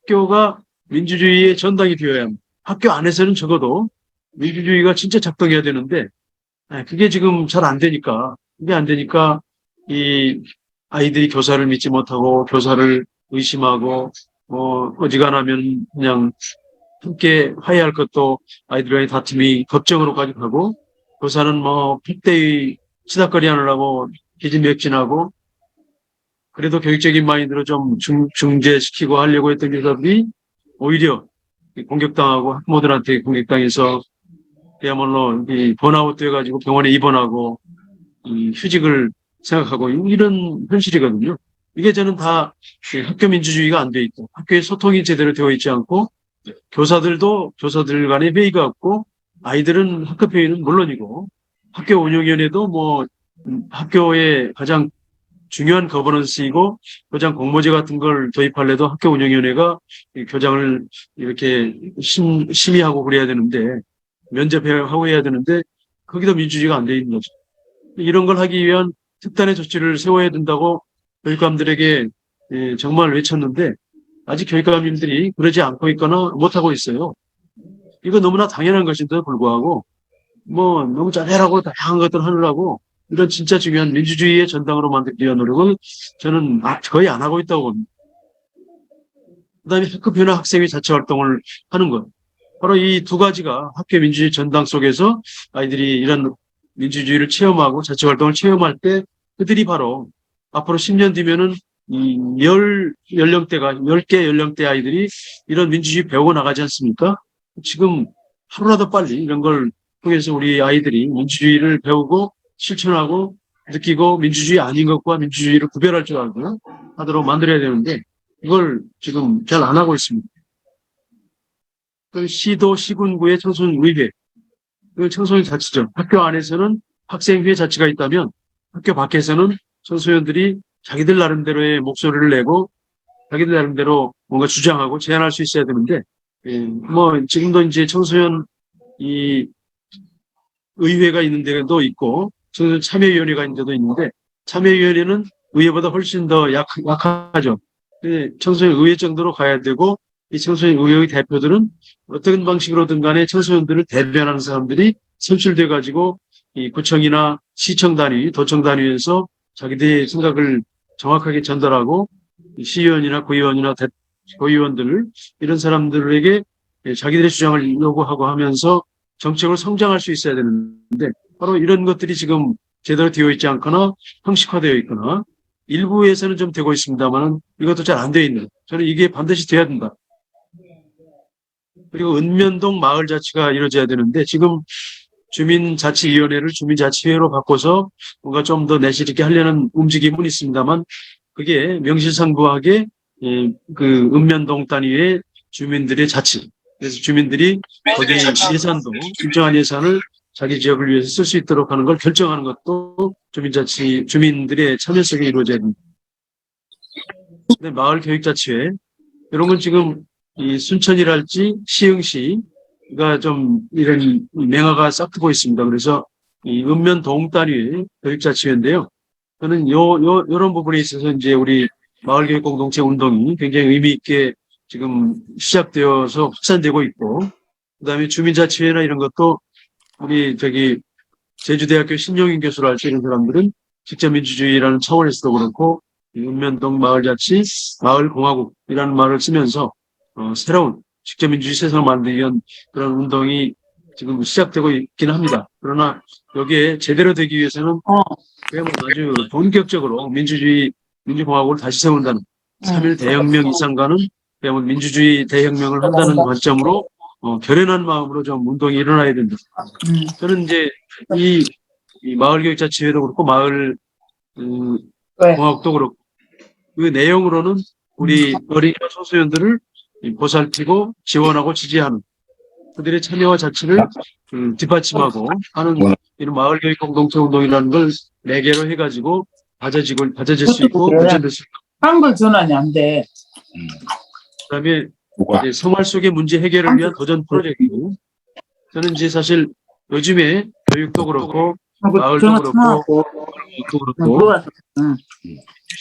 학교가 민주주의의 전당이 되어야 합니다. 학교 안에서는 적어도 민주주의가 진짜 작동해야 되는데 그게 지금 잘 안 되니까 그게 안 되니까 이 아이들이 교사를 믿지 못하고 교사를 의심하고 뭐 어지간하면 그냥 함께 화해할 것도 아이들과의 다툼이 법정으로까지 가고 교사는 뭐 핏대의 치닥거리 하느라고 기진맥진하고 그래도 교육적인 마인드로 좀 중재시키고 하려고 했던 교사들이 오히려 공격당하고 학부모들한테 공격당해서 그야말로 번아웃 돼가지고 병원에 입원하고 휴직을 생각하고 이런 현실이거든요. 이게 저는 다 학교 민주주의가 안 돼 있고 학교의 소통이 제대로 되어 있지 않고 교사들도 교사들 간의 회의가 없고 아이들은 학급 회의는 물론이고 학교 운영위원회도 뭐 학교의 가장 중요한 거버넌스이고 교장 공모제 같은 걸 도입할래도 학교 운영위원회가 교장을 이렇게 심의하고 그래야 되는데 면접하고 해야 되는데 거기도 민주주의가 안 돼 있는 거죠. 이런 걸 하기 위한 특단의 조치를 세워야 된다고 교육감들에게 정말 외쳤는데 아직 교육감님들이 그러지 않고 있거나 못하고 있어요. 이거 너무나 당연한 것인데도 불구하고 뭐 너무 짜잘하고 다양한 것들을 하느라고 이런 진짜 중요한 민주주의의 전당으로 만들기 위한 노력을 저는 거의 안 하고 있다고 봅니다. 그다음에 학급회나 학생회 자체 활동을 하는 것. 바로 이 두 가지가 학교 민주주의 전당 속에서 아이들이 이런 민주주의를 체험하고 자체 활동을 체험할 때 그들이 바로 앞으로 10년 뒤면은 이 10개 연령대 아이들이 이런 민주주의 배우고 나가지 않습니까? 지금 하루라도 빨리 이런 걸 통해서 우리 아이들이 민주주의를 배우고 실천하고 느끼고 민주주의 아닌 것과 민주주의를 구별할 줄 알고 하도록 만들어야 되는데 그걸 지금 잘 안 하고 있습니다. 그 시도, 시군구의 청소년의회, 그 청소년 자치죠. 학교 안에서는 학생회 자치가 있다면 학교 밖에서는 청소년들이 자기들 나름대로의 목소리를 내고 자기들 나름대로 뭔가 주장하고 제안할 수 있어야 되는데, 뭐 지금도 이제 청소년 이 의회가 있는 데도 있고 청소년 참여위원회가 있는 데도 있는데 참여위원회는 의회보다 훨씬 더 약하죠. 청소년 의회 정도로 가야 되고 이 청소년 의회의 대표들은 어떤 방식으로든 간에 청소년들을 대변하는 사람들이 선출돼 가지고 이 구청이나 시청 단위, 도청 단위에서 자기들의 생각을 정확하게 전달하고 시의원이나 구의원이나 도의원들 이런 사람들에게 자기들의 주장을 요구하고 하면서 정책을 성장할 수 있어야 되는데 바로 이런 것들이 지금 제대로 되어 있지 않거나 형식화되어 있거나 일부에서는 좀 되고 있습니다만 이것도 잘 안 되어 있는. 저는 이게 반드시 돼야 된다. 그리고 읍면동 마을자치가 이루어져야 되는데 지금 주민자치위원회를 주민자치회로 바꿔서 뭔가 좀 더 내실 있게 하려는 움직임은 있습니다만 그게 명실상부하게 그 읍면동 단위의 주민들의 자치. 그래서 주민들이 거기 예산도 일정한 예산을 자기 지역을 위해서 쓸 수 있도록 하는 걸 결정하는 것도 주민들의 참여성이 이루어져야 됩니다. 근데 마을 교육자치회 이런 건 지금 이 순천이랄지 시흥시가 좀 이런 맹화가 싹트고 있습니다. 그래서 이 읍면동 단위의 교육자치회인데요. 저는 요런 부분에 있어서 이제 우리 마을교육 공동체 운동이 굉장히 의미 있게 지금 시작되어서 확산되고 있고, 그 다음에 주민자치회나 이런 것도 우리 제주대학교 신용인 교수랄지 이런 사람들은 직접 민주주의라는 차원에서도 그렇고, 읍면동 마을자치, 마을공화국이라는 말을 쓰면서, 새로운 직접 민주주의 세상을 만들기 위한 그런 운동이 지금 시작되고 있긴 합니다. 그러나 여기에 제대로 되기 위해서는 그야말로 아주 본격적으로 민주공화국을 다시 세운다는 3.1 대혁명 이상과는 그야말로 민주주의 대혁명을 한다는 관점으로 결연한 마음으로 좀 운동이 일어나야 된다. 저는 이제 이 마을교육자치회도 그렇고 마을 공화국도 그렇고 그 내용으로는 우리 어린이와 청소년들을 보살피고 지원하고 지지하는 그들의 참여와 자치를 뒷받침하고 하는 이런 마을교육 공동체 운동이라는 걸 매개로 해가지고 다져질 수 있고 발전될 수 있고 한글 전환이 안 돼. 그다음에 이제 생활 속의 문제 해결을 위한 도전 프로젝트. 저는 이제 사실 요즘에 교육도 그렇고 마을도 그렇고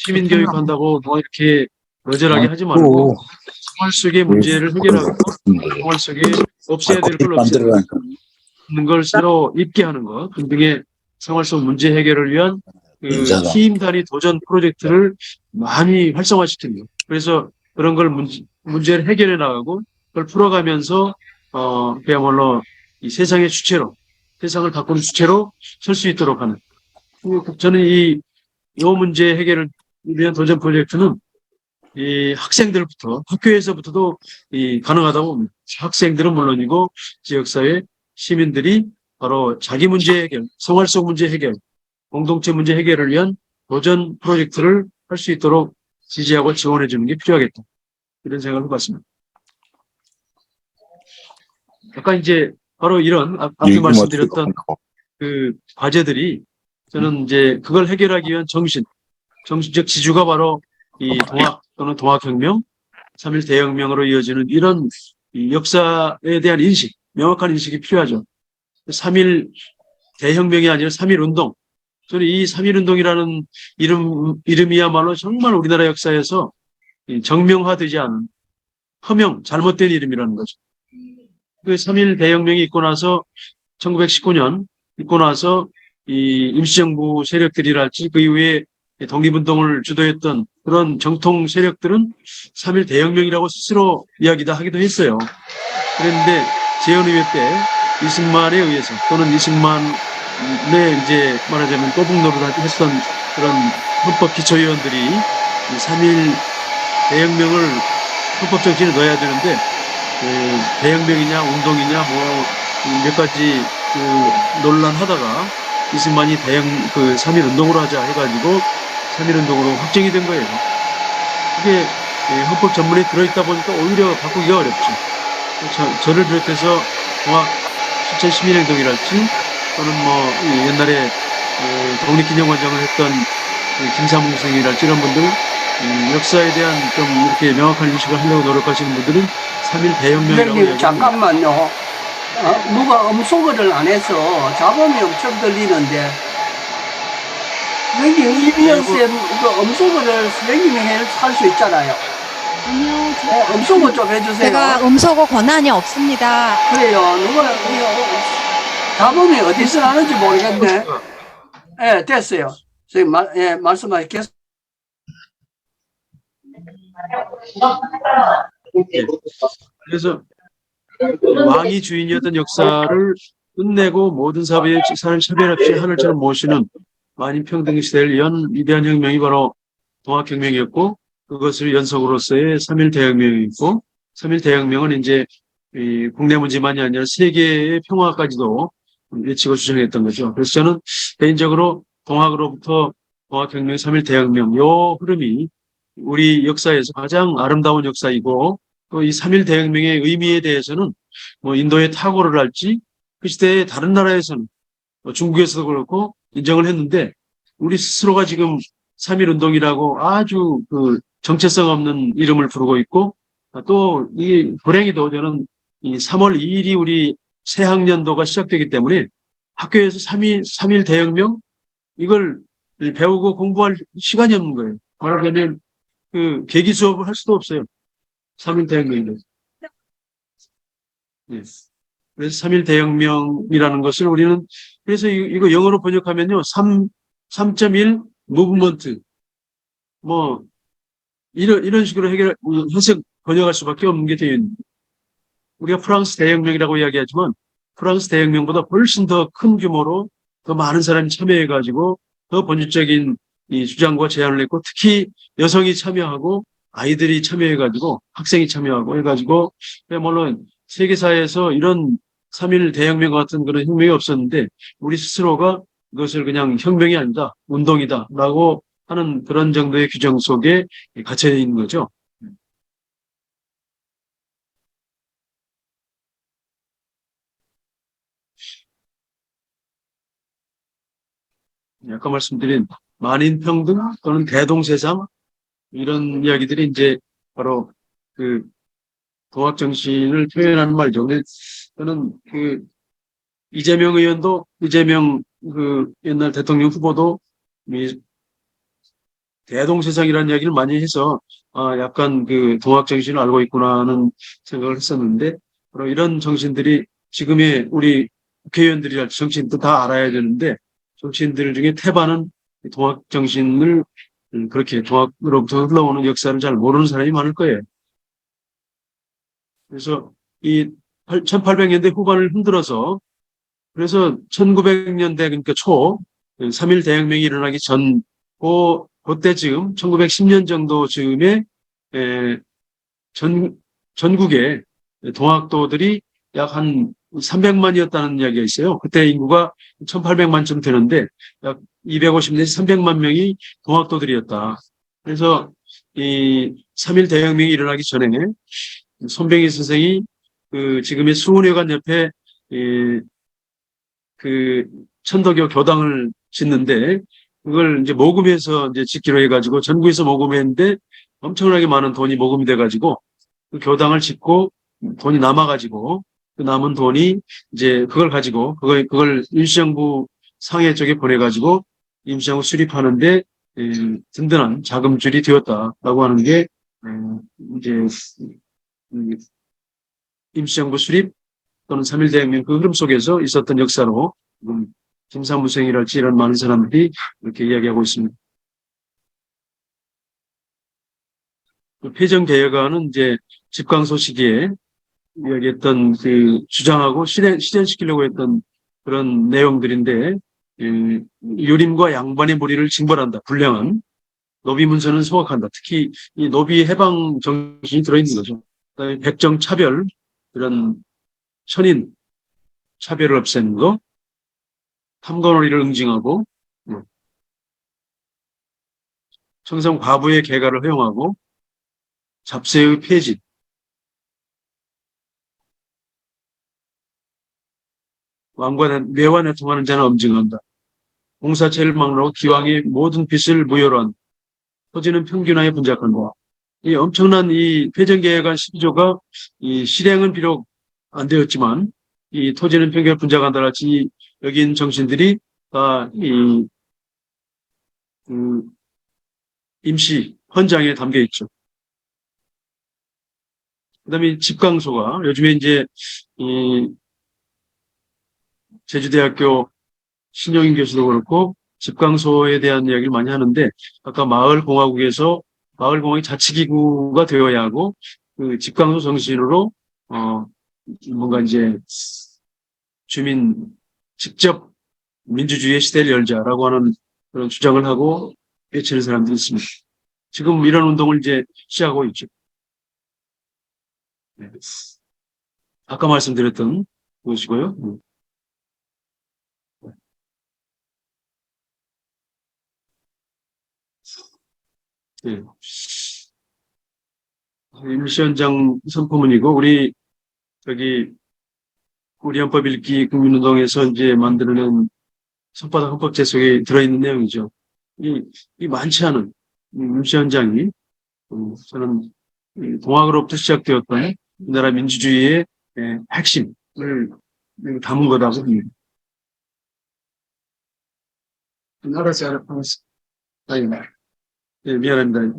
시민 교육한다고 뭐 이렇게 여전하게 하지 말고 생활 속의 문제를 해결하고 생활 속에 없애야 될 걸 없애는 걸 새로 입게 하는 것 등등의 생활 속 문제 해결을 위한 그 팀 단위 도전 프로젝트를 많이 활성화시키는 것. 그래서 그런 걸 문제를 해결해 나가고 그걸 풀어가면서 그야말로 이 세상의 주체로 세상을 바꾸는 주체로 설 수 있도록 하는. 저는 이 문제 해결을 위한 도전 프로젝트는 이 학생들부터 학교에서부터도 가능하다고 봅니다. 학생들은 물론이고 지역사회 시민들이 바로 자기 문제 해결, 생활 속 문제 해결, 공동체 문제 해결을 위한 도전 프로젝트를 할 수 있도록 지지하고 지원해 주는 게 필요하겠다. 이런 생각을 해봤습니다. 아까 이제 바로 이런 앞에 말씀드렸던 그 과제들이 저는 이제 그걸 해결하기 위한 정신적 지주가 바로 이 동학 또는 동학혁명, 3.1 대혁명으로 이어지는 이런 이 역사에 대한 인식, 명확한 인식이 필요하죠. 3.1 대혁명이 아니라 3.1 운동. 저는 이 3.1 운동이라는 이름이야말로 정말 우리나라 역사에서 정명화되지 않은 허명, 잘못된 이름이라는 거죠. 그 3.1 대혁명이 있고 나서 1919년 있고 나서 이 임시정부 세력들이랄지 그 이후에 독립운동을 주도했던 그런 정통 세력들은 3.1 대혁명이라고 스스로 이야기도 하기도 했어요. 그런데 재헌의회 때 이승만에 의해서 또는 이승만의 이제 말하자면 꼬북노릇을 했던 그런 헌법 기초위원들이 3.1 대혁명을 헌법 정신에 넣어야 되는데 대혁명이냐 운동이냐 뭐 몇 가지 논란하다가 이승만이 3.1 운동으로 하자 해가지고 3.1 운동으로 확정이 된 거예요. 그게 헌법 전문에 들어있다 보니까 오히려 바꾸기가 어렵죠. 저를 비롯해서 동학 실천 시민행동이랄지 또는 뭐 옛날에 독립기념관장을 했던 김삼웅 선생이랄지 이런 분들 역사에 대한 좀 이렇게 명확한 인식을 하려고 노력하시는 분들은 3.1 대혁명이라고 선생님, 이야기합니다. 잠깐만요. 누가 음소거를 안 해서 잡음이 엄청 들리는데, 선생님, 이비연 쌤, 그 음소거를 선생님이 할 수 있잖아요. 아니요, 음소거 좀 해주세요. 제가 음소거 권한이 없습니다. 그래요. 누가, 잡음이 어디서 나는지 모르겠네. 예, 됐어요. 선생님, 말씀하시겠어요? 그래서 왕이 주인이었던 역사를 끝내고 모든 사회의 사는 차별 없이 하늘처럼 모시는 만인평등 시대를 연 위대한 혁명이 바로 동학혁명이었고 그것을 연속으로서의 3.1 대혁명이었고 3.1 대혁명은 이제 이 국내 문제만이 아니라 세계의 평화까지도 외치고 주장했던 거죠. 그래서 저는 개인적으로 동학으로부터 동학혁명, 3.1 대혁명 요 흐름이 우리 역사에서 가장 아름다운 역사이고 또 이 3.1 대혁명의 의미에 대해서는 뭐 인도의 타고를 할지 그 시대의 다른 나라에서는 뭐 중국에서도 그렇고 인정을 했는데 우리 스스로가 지금 3.1 운동이라고 아주 그 정체성 없는 이름을 부르고 있고 또 이 불행히도 저는 이 3월 2일이 우리 새 학년도가 시작되기 때문에 학교에서 3.1 대혁명 이걸 배우고 공부할 시간이 없는 거예요. 말하자면 그 계기 수업을 할 수도 없어요. 3.1 대혁명인데. 네. 그래서 3.1 대혁명이라는 것을 우리는 그래서 이거 영어로 번역하면요. 3.1 무브먼트 뭐 이런 식으로 해석 번역할 수밖에 없는 게 되어 있는 우리가 프랑스 대혁명이라고 이야기하지만 프랑스 대혁명보다 훨씬 더 큰 규모로 더 많은 사람이 참여해가지고 더 본질적인 이 주장과 제안을 했고 특히 여성이 참여하고 아이들이 참여해가지고 학생이 참여하고 해가지고 물론 세계사에서 이런 3.1 대혁명 같은 그런 혁명이 없었는데 우리 스스로가 그것을 그냥 혁명이 아니다 운동이다라고 하는 그런 정도의 규정 속에 갇혀 있는 거죠. 아까 말씀드린 만인평등 또는 대동세상 이런 이야기들이 이제 바로 그 동학정신을 표현하는 말이죠. 근데 저는 그 이재명 의원도 이재명 그 옛날 대통령 후보도 이 대동세상이라는 이야기를 많이 해서 약간 그 동학정신을 알고 있구나 하는 생각을 했었는데 바로 이런 정신들이 지금의 우리 국회의원들이랄지 정치인도 다 알아야 되는데 정치인들 중에 태반은 동학정신을 그렇게 동학으로부터 흘러오는 역사를 잘 모르는 사람이 많을 거예요. 그래서 이 1800년대 후반을 흔들어서 그래서 1900년대 그러니까 초 3.1 대혁명이 일어나기 전 그때쯤 1910년 정도 즈음에 전국에 동학도들이 약 한 300만이었다는 이야기가 있어요. 그때 인구가 1800만쯤 되는데 약 250 내지 300만 명이 동학도들이었다. 그래서 이 3.1 대혁명이 일어나기 전에 손병희 선생이 그 지금의 수훈회관 옆에 그 천도교 교당을 짓는데 그걸 이제 모금해서 이제 짓기로 해가지고 전국에서 모금했는데 엄청나게 많은 돈이 모금이 돼가지고 그 교당을 짓고 돈이 남아가지고 그 남은 돈이 이제 그걸 가지고 그걸 임시정부 상해 쪽에 보내가지고 임시정부 수립하는데 든든한 자금줄이 되었다라고 하는 게 이제 임시정부 수립 또는 3.1 대혁명 그 흐름 속에서 있었던 역사로 김사무생이랄지 이런 많은 사람들이 이렇게 이야기하고 있습니다. 그 폐정개혁안은 이제 집광소 시기에 이야기했던 그 주장하고 실현시키려고 했던 그런 내용들인데 유림과 양반의 무리를 징벌한다. 불량한 노비 문서는 소각한다. 특히 이 노비 해방 정신이 들어있는 거죠. 그다음에 백정 차별 이런 천인 차별을 없애는 거, 탐관오리를 응징하고 청성 과부의 개가를 허용하고 잡세의 폐지, 왕과 매와 내통하는 자는 엄증한다. 공사체를 막론하고 기왕의 모든 빚을 무효로 한 토지는 평균화에 분작한다. 이 엄청난 이 폐정계획안 12조가 이 실행은 비록 안 되었지만 이 토지는 평균 분작한다랄지 여기 있는 정신들이 다 이 임시 헌장에 담겨 있죠. 그다음에 집강소가 요즘에 이제 이 제주대학교 신영인 교수도 그렇고 집강소에 대한 이야기를 많이 하는데 아까 마을공화국에서 마을공화국이 자치기구가 되어야 하고 그 집강소 정신으로 뭔가 이제 주민 직접 민주주의의 시대를 열자라고 하는 그런 주장을 하고 외치는 사람들이 있습니다. 지금 이런 운동을 이제 시작하고 있죠. 네. 아까 말씀드렸던 것이고요. 네. 임시원장 선포문이고 우리 헌법 읽기 국민운동에서 이제 만들어낸 손바닥 헌법제 속에 들어있는 내용이죠. 이 많지 않은 임시원장이 저는 동학으로부터 시작되었던 우리나라 민주주의의 핵심을 담은 거라고 봅니다. 알았어요. 네, 미안합니다.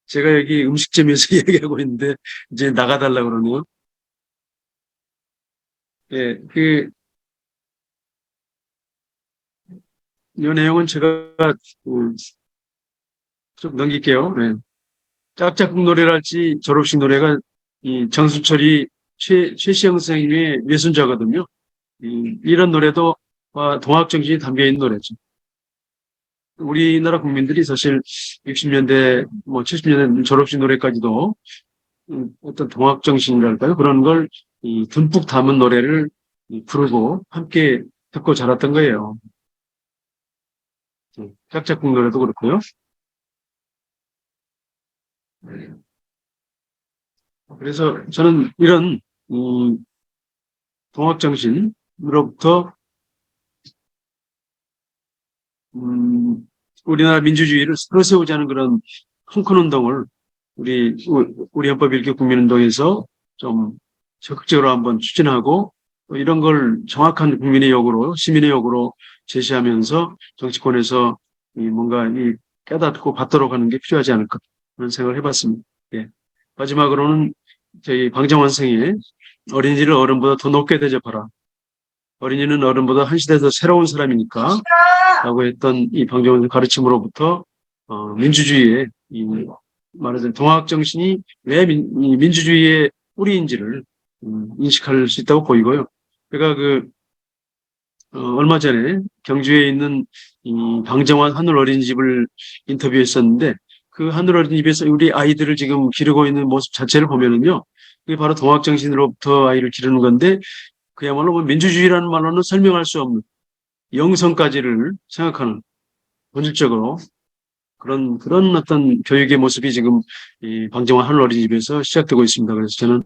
제가 여기 음식점에서 얘기하고 있는데 이제 나가달라고 그러네요. 예, 이 내용은 제가 좀 넘길게요. 네. 짝짝꿍 노래랄지 졸업식 노래가 이 정수철이 최시영 선생님의 외손자거든요. 이런 노래도 동학 정신이 담겨 있는 노래죠. 우리나라 국민들이 사실 60년대, 70년대 졸업식 노래까지도 어떤 동학 정신이랄까요? 그런 걸 듬뿍 담은 노래를 부르고 함께 듣고 자랐던 거예요. 짝짝꿍 노래도 그렇고요. 그래서 저는 이런 동학 정신으로부터 우리나라 민주주의를 서로 세우자는 그런 큰 운동을 우리 헌법 읽기 국민운동에서 좀 적극적으로 한번 추진하고 이런 걸 정확한 국민의 요구로 시민의 요구로 제시하면서 정치권에서 뭔가 깨닫고 받도록 하는 게 필요하지 않을까 그런 생각을 해봤습니다. 예. 마지막으로는 저희 방정환 선생의 어린이를 어른보다 더 높게 대접하라. 어린이는 어른보다 한 시대 더 새로운 사람이니까 라고 했던 이 방정환 가르침으로부터 민주주의의 말하자면 동학 정신이 왜 민주주의의 뿌리인지를 인식할 수 있다고 보이고요. 제가 얼마 전에 경주에 있는 이 방정환 하늘 어린이집을 인터뷰했었는데 그 하늘 어린이집에서 우리 아이들을 지금 기르고 있는 모습 자체를 보면은요, 그게 바로 동학 정신으로부터 아이를 기르는 건데 그야말로 민주주의라는 말로는 설명할 수 없는 영성까지를 생각하는 본질적으로 그런 어떤 교육의 모습이 지금 이 방정환 하늘 어린이집에서 시작되고 있습니다. 그래서 저는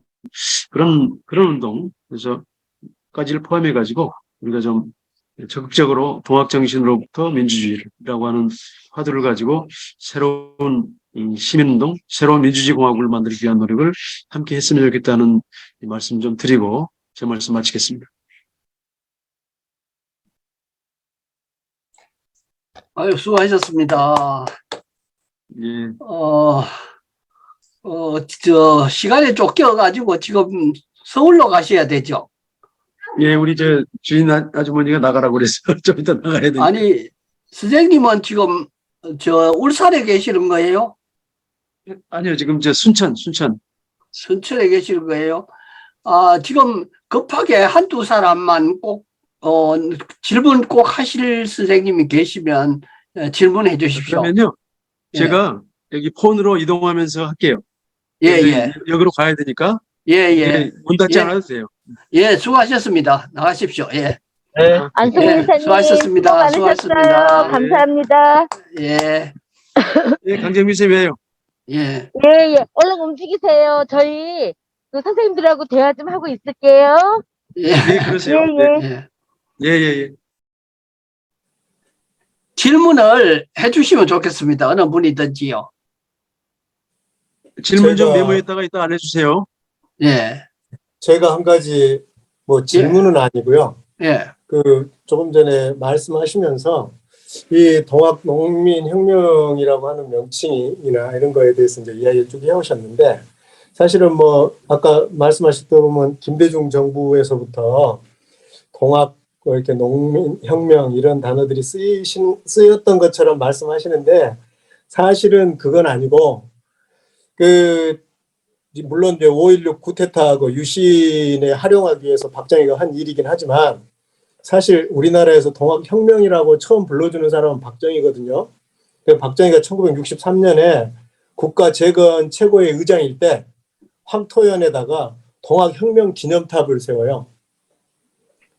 그런 운동, 그래서까지를 포함해 가지고 우리가 좀 적극적으로 동학 정신으로부터 민주주의라고 하는 화두를 가지고 새로운 시민운동, 새로운 민주주의 공화국을 만들기 위한 노력을 함께 했으면 좋겠다는 말씀 좀 드리고 제 말씀 마치겠습니다. 아유, 수고하셨습니다. 예. 시간에 쫓겨가지고 지금 서울로 가셔야 되죠? 예, 우리 주인 아주머니가 나가라고 그래서 좀 이따 나가야 되니까. 아니, 선생님은 지금 울산에 계시는 거예요? 아니요, 지금 순천. 순천에 계시는 거예요? 지금 급하게 한두 사람만 꼭, 질문 꼭 하실 선생님이 계시면 질문해 주십시오. 그러면요, 예. 제가 여기 폰으로 이동하면서 할게요. 예. 여기로 가야 되니까. 예. 문 닫지 예. 않아도 돼요. 예, 수고하셨습니다. 나가십시오. 예. 안성민 예, 이사님 수고하셨습니다. 수고 많으셨어요. 수고하셨습니다. 감사합니다. 예. 예, 강정민 쌤이에요. 예. 예, 예. 얼른 움직이세요. 저희 그 선생님들하고 대화 좀 하고 있을게요. 예. 예, 그러세요. 예, 예. 예. 예, 예, 예. 질문을 해주시면 좋겠습니다. 어느 분이든지요. 질문 좀 제가- 메모했다가 이따 안 해주세요. 예. 제가 한 가지 뭐 질문은 아니고요. 예. 그 조금 전에 말씀하시면서 이 동학농민혁명이라고 하는 명칭이나 이런 거에 대해서 이제 이야기 쭉 해오셨는데 사실은 뭐 아까 말씀하셨던 보면 김대중 정부에서부터 동학 뭐 이렇게 농민혁명 이런 단어들이 쓰였던 것처럼 말씀하시는데 사실은 그건 아니고 물론 이제 5.16 쿠데타하고 유신에 활용하기 위해서 박정희가 한 일이긴 하지만 사실 우리나라에서 동학혁명이라고 처음 불러주는 사람은 박정희거든요. 박정희가 1963년에 국가 재건 최고의 의장일 때 황토연에다가 동학혁명 기념탑을 세워요.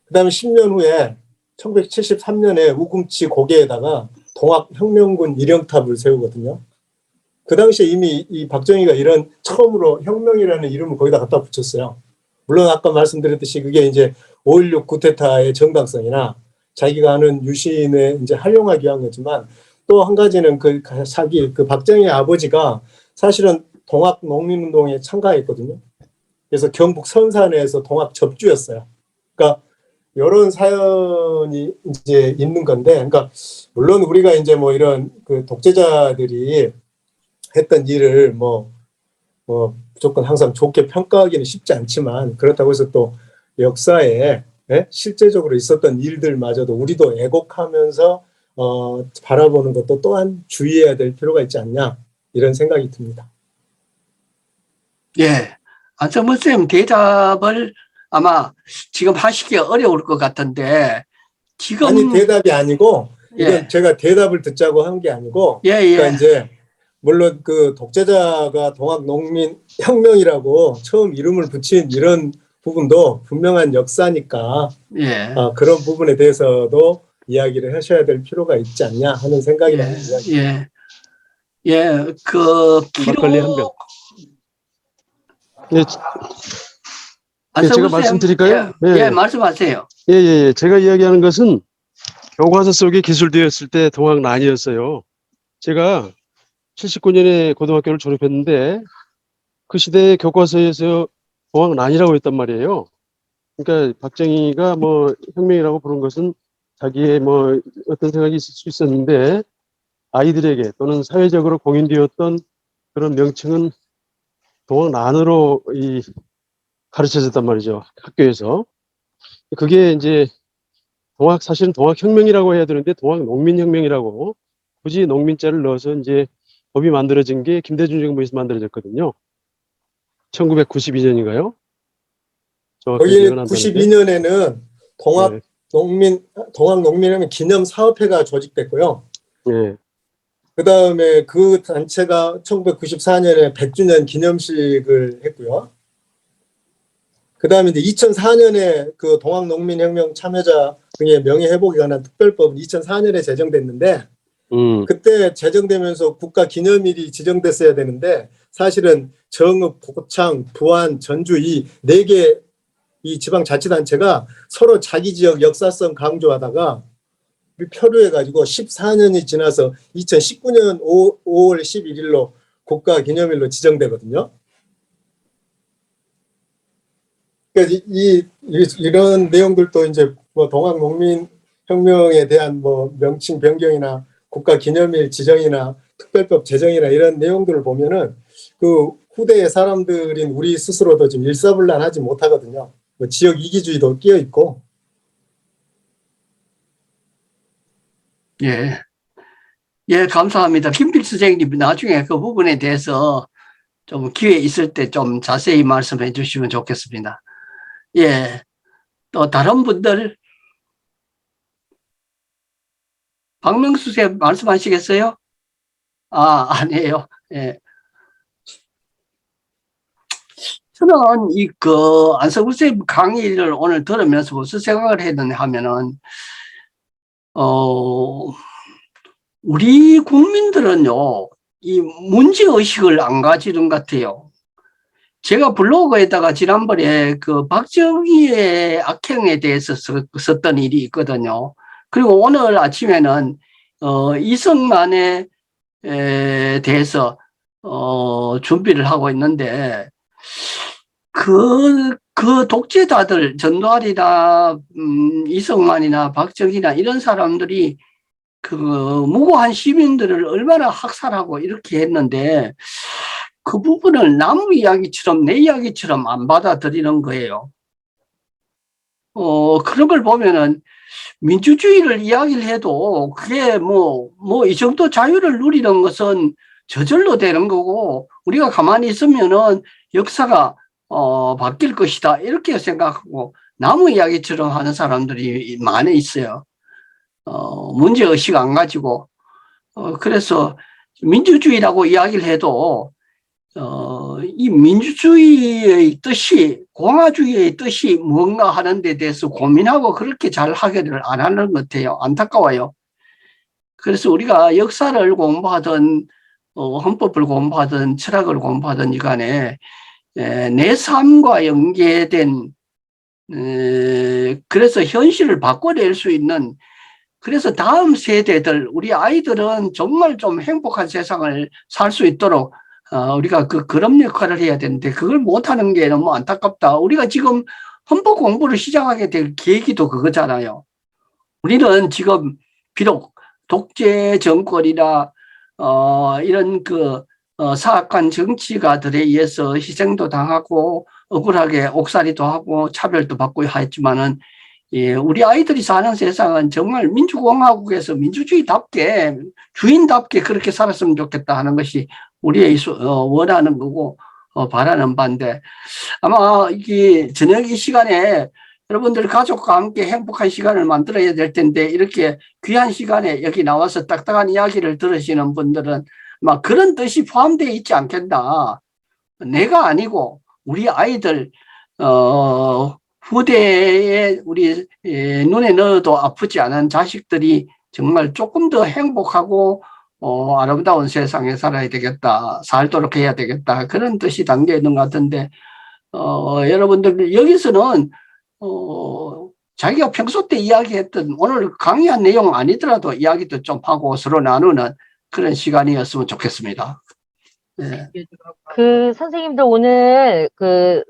그 다음에 10년 후에 1973년에 우금치 고개에다가 동학혁명군 일영탑을 세우거든요. 그 당시에 이미 이 박정희가 이런 처음으로 혁명이라는 이름을 거기다 갖다 붙였어요. 물론 아까 말씀드렸듯이 그게 이제 5.16 쿠데타의 정당성이나 자기가 하는 유신에 이제 활용하기 위한 거지만 또 한 가지는 그 박정희의 아버지가 사실은 동학 농민운동에 참가했거든요. 그래서 경북 선산에서 동학 접주였어요. 그러니까 이런 사연이 이제 있는 건데, 그러니까 물론 우리가 이제 뭐 이런 그 독재자들이 했던 일을 뭐 무조건 항상 좋게 평가하기는 쉽지 않지만 그렇다고 해서 또 역사에 실제적으로 있었던 일들마저도 우리도 애곡하면서 바라보는 것도 또한 주의해야 될 필요가 있지 않냐 이런 생각이 듭니다. 예. 안성문 선생님 대답을 아마 지금 하시기 어려울 것 같은데 지금 아니 대답이 아니고 이건 예. 제가 대답을 듣자고 한 게 아니고 예, 예. 그러니까 이제 물론 그 독재자가 동학농민혁명이라고 처음 이름을 붙인 이런 부분도 분명한 역사니까 예. 그런 부분에 대해서도 이야기를 하셔야 될 필요가 있지 않냐 하는 생각이라는 이야기. 예. 예. 그 막걸리 한 병. 예, 안성문 제가 선생님, 말씀드릴까요? 예, 네. 예, 말씀하세요. 예, 예, 예. 제가 이야기하는 것은 교과서 속에 기술되었을 때 동학난이었어요. 제가 79년에 고등학교를 졸업했는데 그 시대의 교과서에서 동학난이라고 했단 말이에요. 그러니까 박정희가 뭐 혁명이라고 부른 것은 자기의 뭐 어떤 생각이 있을 수 있었는데 아이들에게 또는 사회적으로 공인되었던 그런 명칭은 동학난으로 가르쳐졌단 말이죠. 학교에서. 그게 이제 사실은 동학혁명이라고 해야 되는데 동학농민혁명이라고 굳이 농민자를 넣어서 이제 법이 만들어진 게 김대중 정부에서 만들어졌거든요. 1992년인가요? 거기 92년에는 동학농민혁명 기념사업회가 조직됐고요. 예. 그 다음에 그 단체가 1994년에 100주년 기념식을 했고요. 그 다음에 이제 2004년에 그 동학농민혁명 참여자 등의 명예회복에 관한 특별법은 2004년에 제정됐는데 그때 제정되면서 국가 기념일이 지정됐어야 되는데 사실은 정읍, 고창, 부안, 전주 이 4개 이 지방자치단체가 서로 자기 지역 역사성 강조하다가 표류해가지고 14년이 지나서 2019년 5월 11일로 국가 기념일로 지정되거든요. 그러니까 이런 내용들도 이제 뭐 동학농민혁명에 대한 뭐 명칭 변경이나 국가 기념일 지정이나 특별법 제정이나 이런 내용들을 보면은 그 후대의 사람들인 우리 스스로도 지금 일사불란하지 못하거든요. 뭐 지역 이기주의도 끼어 있고. 예. 예, 감사합니다. 김필수 선생님 나중에 그 부분에 대해서 좀 기회 있을 때 좀 자세히 말씀해 주시면 좋겠습니다. 예. 또 다른 분들 박명수 선생님 말씀하시겠어요? 아니에요. 예. 저는 안성구 선생님 강의를 오늘 들으면서 무슨 생각을 했느냐 하면은, 우리 국민들은요, 이 문제의식을 안 가지는 것 같아요. 제가 블로그에다가 지난번에 그 박정희의 악행에 대해서 썼던 일이 있거든요. 그리고 오늘 아침에는 이승만에 대해서 준비를 하고 있는데 그 독재자들 전두환이나 이승만이나 박정희나 이런 사람들이 그 무고한 시민들을 얼마나 학살하고 이렇게 했는데 그 부분을 남 이야기처럼 내 이야기처럼 안 받아들이는 거예요. 그런 걸 보면은 민주주의를 이야기를 해도 그게 이 정도 자유를 누리는 것은 저절로 되는 거고 우리가 가만히 있으면은 역사가 바뀔 것이다 이렇게 생각하고 남 이야기처럼 하는 사람들이 많이 있어요. 문제의식 안 가지고 그래서 민주주의라고 이야기를 해도 이 민주주의의 뜻이 공화주의의 뜻이 뭔가 하는 데 대해서 고민하고 그렇게 잘 하기를 안 하는 것 같아요. 안타까워요. 그래서 우리가 역사를 공부하든 헌법을 공부하든 철학을 공부하든 이간에 내 삶과 연계된 그래서 현실을 바꿔낼 수 있는 그래서 다음 세대들 우리 아이들은 정말 좀 행복한 세상을 살 수 있도록 우리가 그런 역할을 해야 되는데 그걸 못하는 게 너무 안타깝다. 우리가 지금 헌법 공부를 시작하게 될 계기도 그거잖아요. 우리는 지금 비록 독재 정권이나 이런 사악한 정치가들에 의해서 희생도 당하고 억울하게 옥살이도 하고 차별도 받고 했지만은 우리 아이들이 사는 세상은 정말 민주공화국에서 민주주의답게 주인답게 그렇게 살았으면 좋겠다 하는 것이 우리의 원하는 거고 바라는 바인데 아마 이게 저녁 이 시간에 여러분들 가족과 함께 행복한 시간을 만들어야 될 텐데 이렇게 귀한 시간에 여기 나와서 딱딱한 이야기를 들으시는 분들은 막 그런 뜻이 포함되어 있지 않겠나. 내가 아니고 우리 아이들 후대에 우리 눈에 넣어도 아프지 않은 자식들이 정말 조금 더 행복하고 아름다운 세상에 살아야 되겠다. 살도록 해야 되겠다. 그런 뜻이 담겨 있는 것 같은데 여러분들 여기서는 자기가 평소 때 이야기했던 오늘 강의한 내용 아니더라도 이야기도 좀 하고 서로 나누는 그런 시간이었으면 좋겠습니다. 네. 선생님들 오늘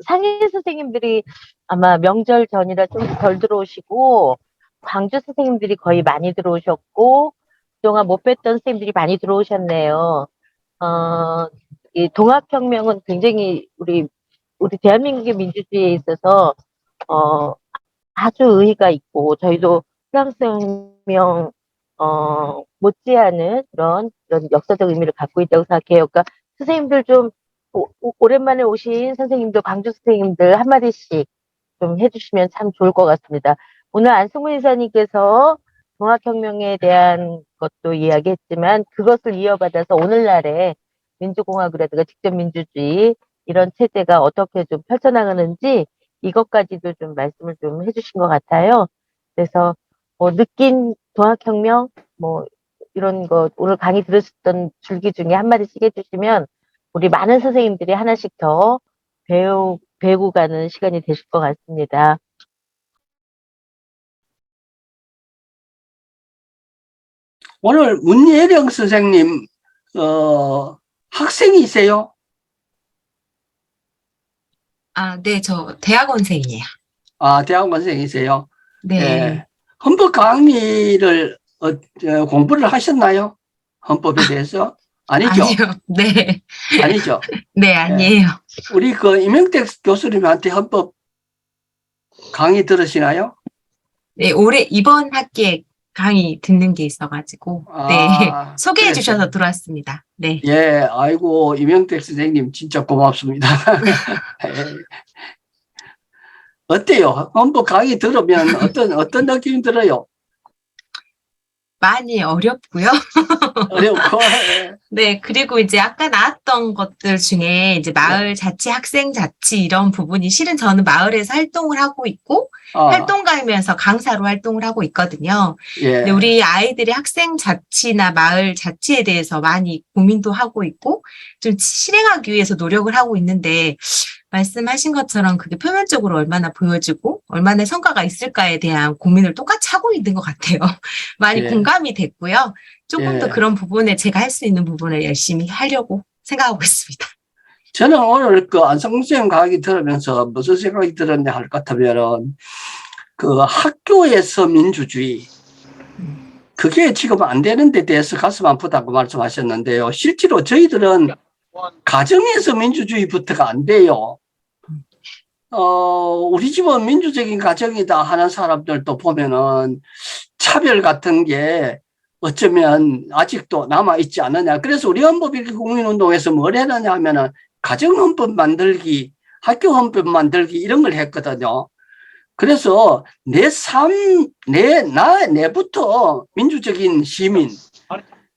상해 선생님들이 아마 명절 전이라 좀 덜 들어오시고, 광주 선생님들이 거의 많이 들어오셨고, 그동안 못 뵀던 선생님들이 많이 들어오셨네요. 이 동학혁명은 굉장히 우리 대한민국의 민주주의에 있어서, 아주 의의가 있고, 저희도 프랑스 혁명, 못지않은 그런 역사적 의미를 갖고 있다고 생각해요. 그러니까 선생님들 좀, 오랜만에 오신 선생님들, 광주 선생님들 한마디씩 좀 해주시면 참 좋을 것 같습니다. 오늘 안승문 이사님께서 동학혁명에 대한 것도 이야기했지만 그것을 이어받아서 오늘날의 민주공화국이라든가 직접민주주의 이런 체제가 어떻게 좀 펼쳐나가는지 이것까지도 좀 말씀을 좀 해주신 것 같아요. 그래서 느낀 동학혁명 이런 거 오늘 강의 들으셨던 줄기 중에 한마디씩 해주시면 우리 많은 선생님들이 하나씩 더 배우고 가는 시간이 되실 것 같습니다. 오늘 문예령 선생님 학생이세요? 네, 저 대학원생이에요. 대학원생이세요? 네. 예. 헌법 강의를 공부를 하셨나요? 헌법에 대해서? 아니죠? 아니요. 네. 아니죠? 네, 아니에요. 우리 이명택 교수님한테 헌법 강의 들으시나요? 네, 이번 학기에 강의 듣는 게 있어가지고, 네. 소개해 주셔서 들어왔습니다. 네. 예, 아이고, 이명택 선생님 진짜 고맙습니다. 어때요? 헌법 강의 들으면 어떤 느낌이 들어요? 많이 어렵고요. 어렵고, 예. 네, 그리고 이제 아까 나왔던 것들 중에 이제 마을 자치, 학생 자치 이런 부분이 실은 저는 마을에서 활동을 하고 있고 활동가이면서 강사로 활동을 하고 있거든요. 예. 근데 우리 아이들이 학생 자치나 마을 자치에 대해서 많이 고민도 하고 있고 좀 실행하기 위해서 노력을 하고 있는데 말씀하신 것처럼 그게 표면적으로 얼마나 보여지고 얼마나 성과가 있을까에 대한 고민을 똑같이 하고 있는 것 같아요. 많이 예. 공감이 됐고요. 조금 더 예. 그런 부분에 제가 할 수 있는 부분을 열심히 하려고 생각하고 있습니다. 저는 오늘 그 안성문 선생님 강의 들으면서 무슨 생각이 들었냐 할 것 같으면은 그 학교에서 민주주의 그게 지금 안 되는 데 대해서 가슴 아프다고 말씀하셨는데요. 실제로 저희들은 가정에서 민주주의부터가 안 돼요. 우리 집은 민주적인 가정이다 하는 사람들도 보면은 차별 같은 게 어쩌면 아직도 남아있지 않느냐. 그래서 우리 헌법일기 국민운동에서 뭘 했느냐 하면은 가정헌법 만들기, 학교헌법 만들기 이런 걸 했거든요. 그래서 내 삶, 내부터 민주적인 시민,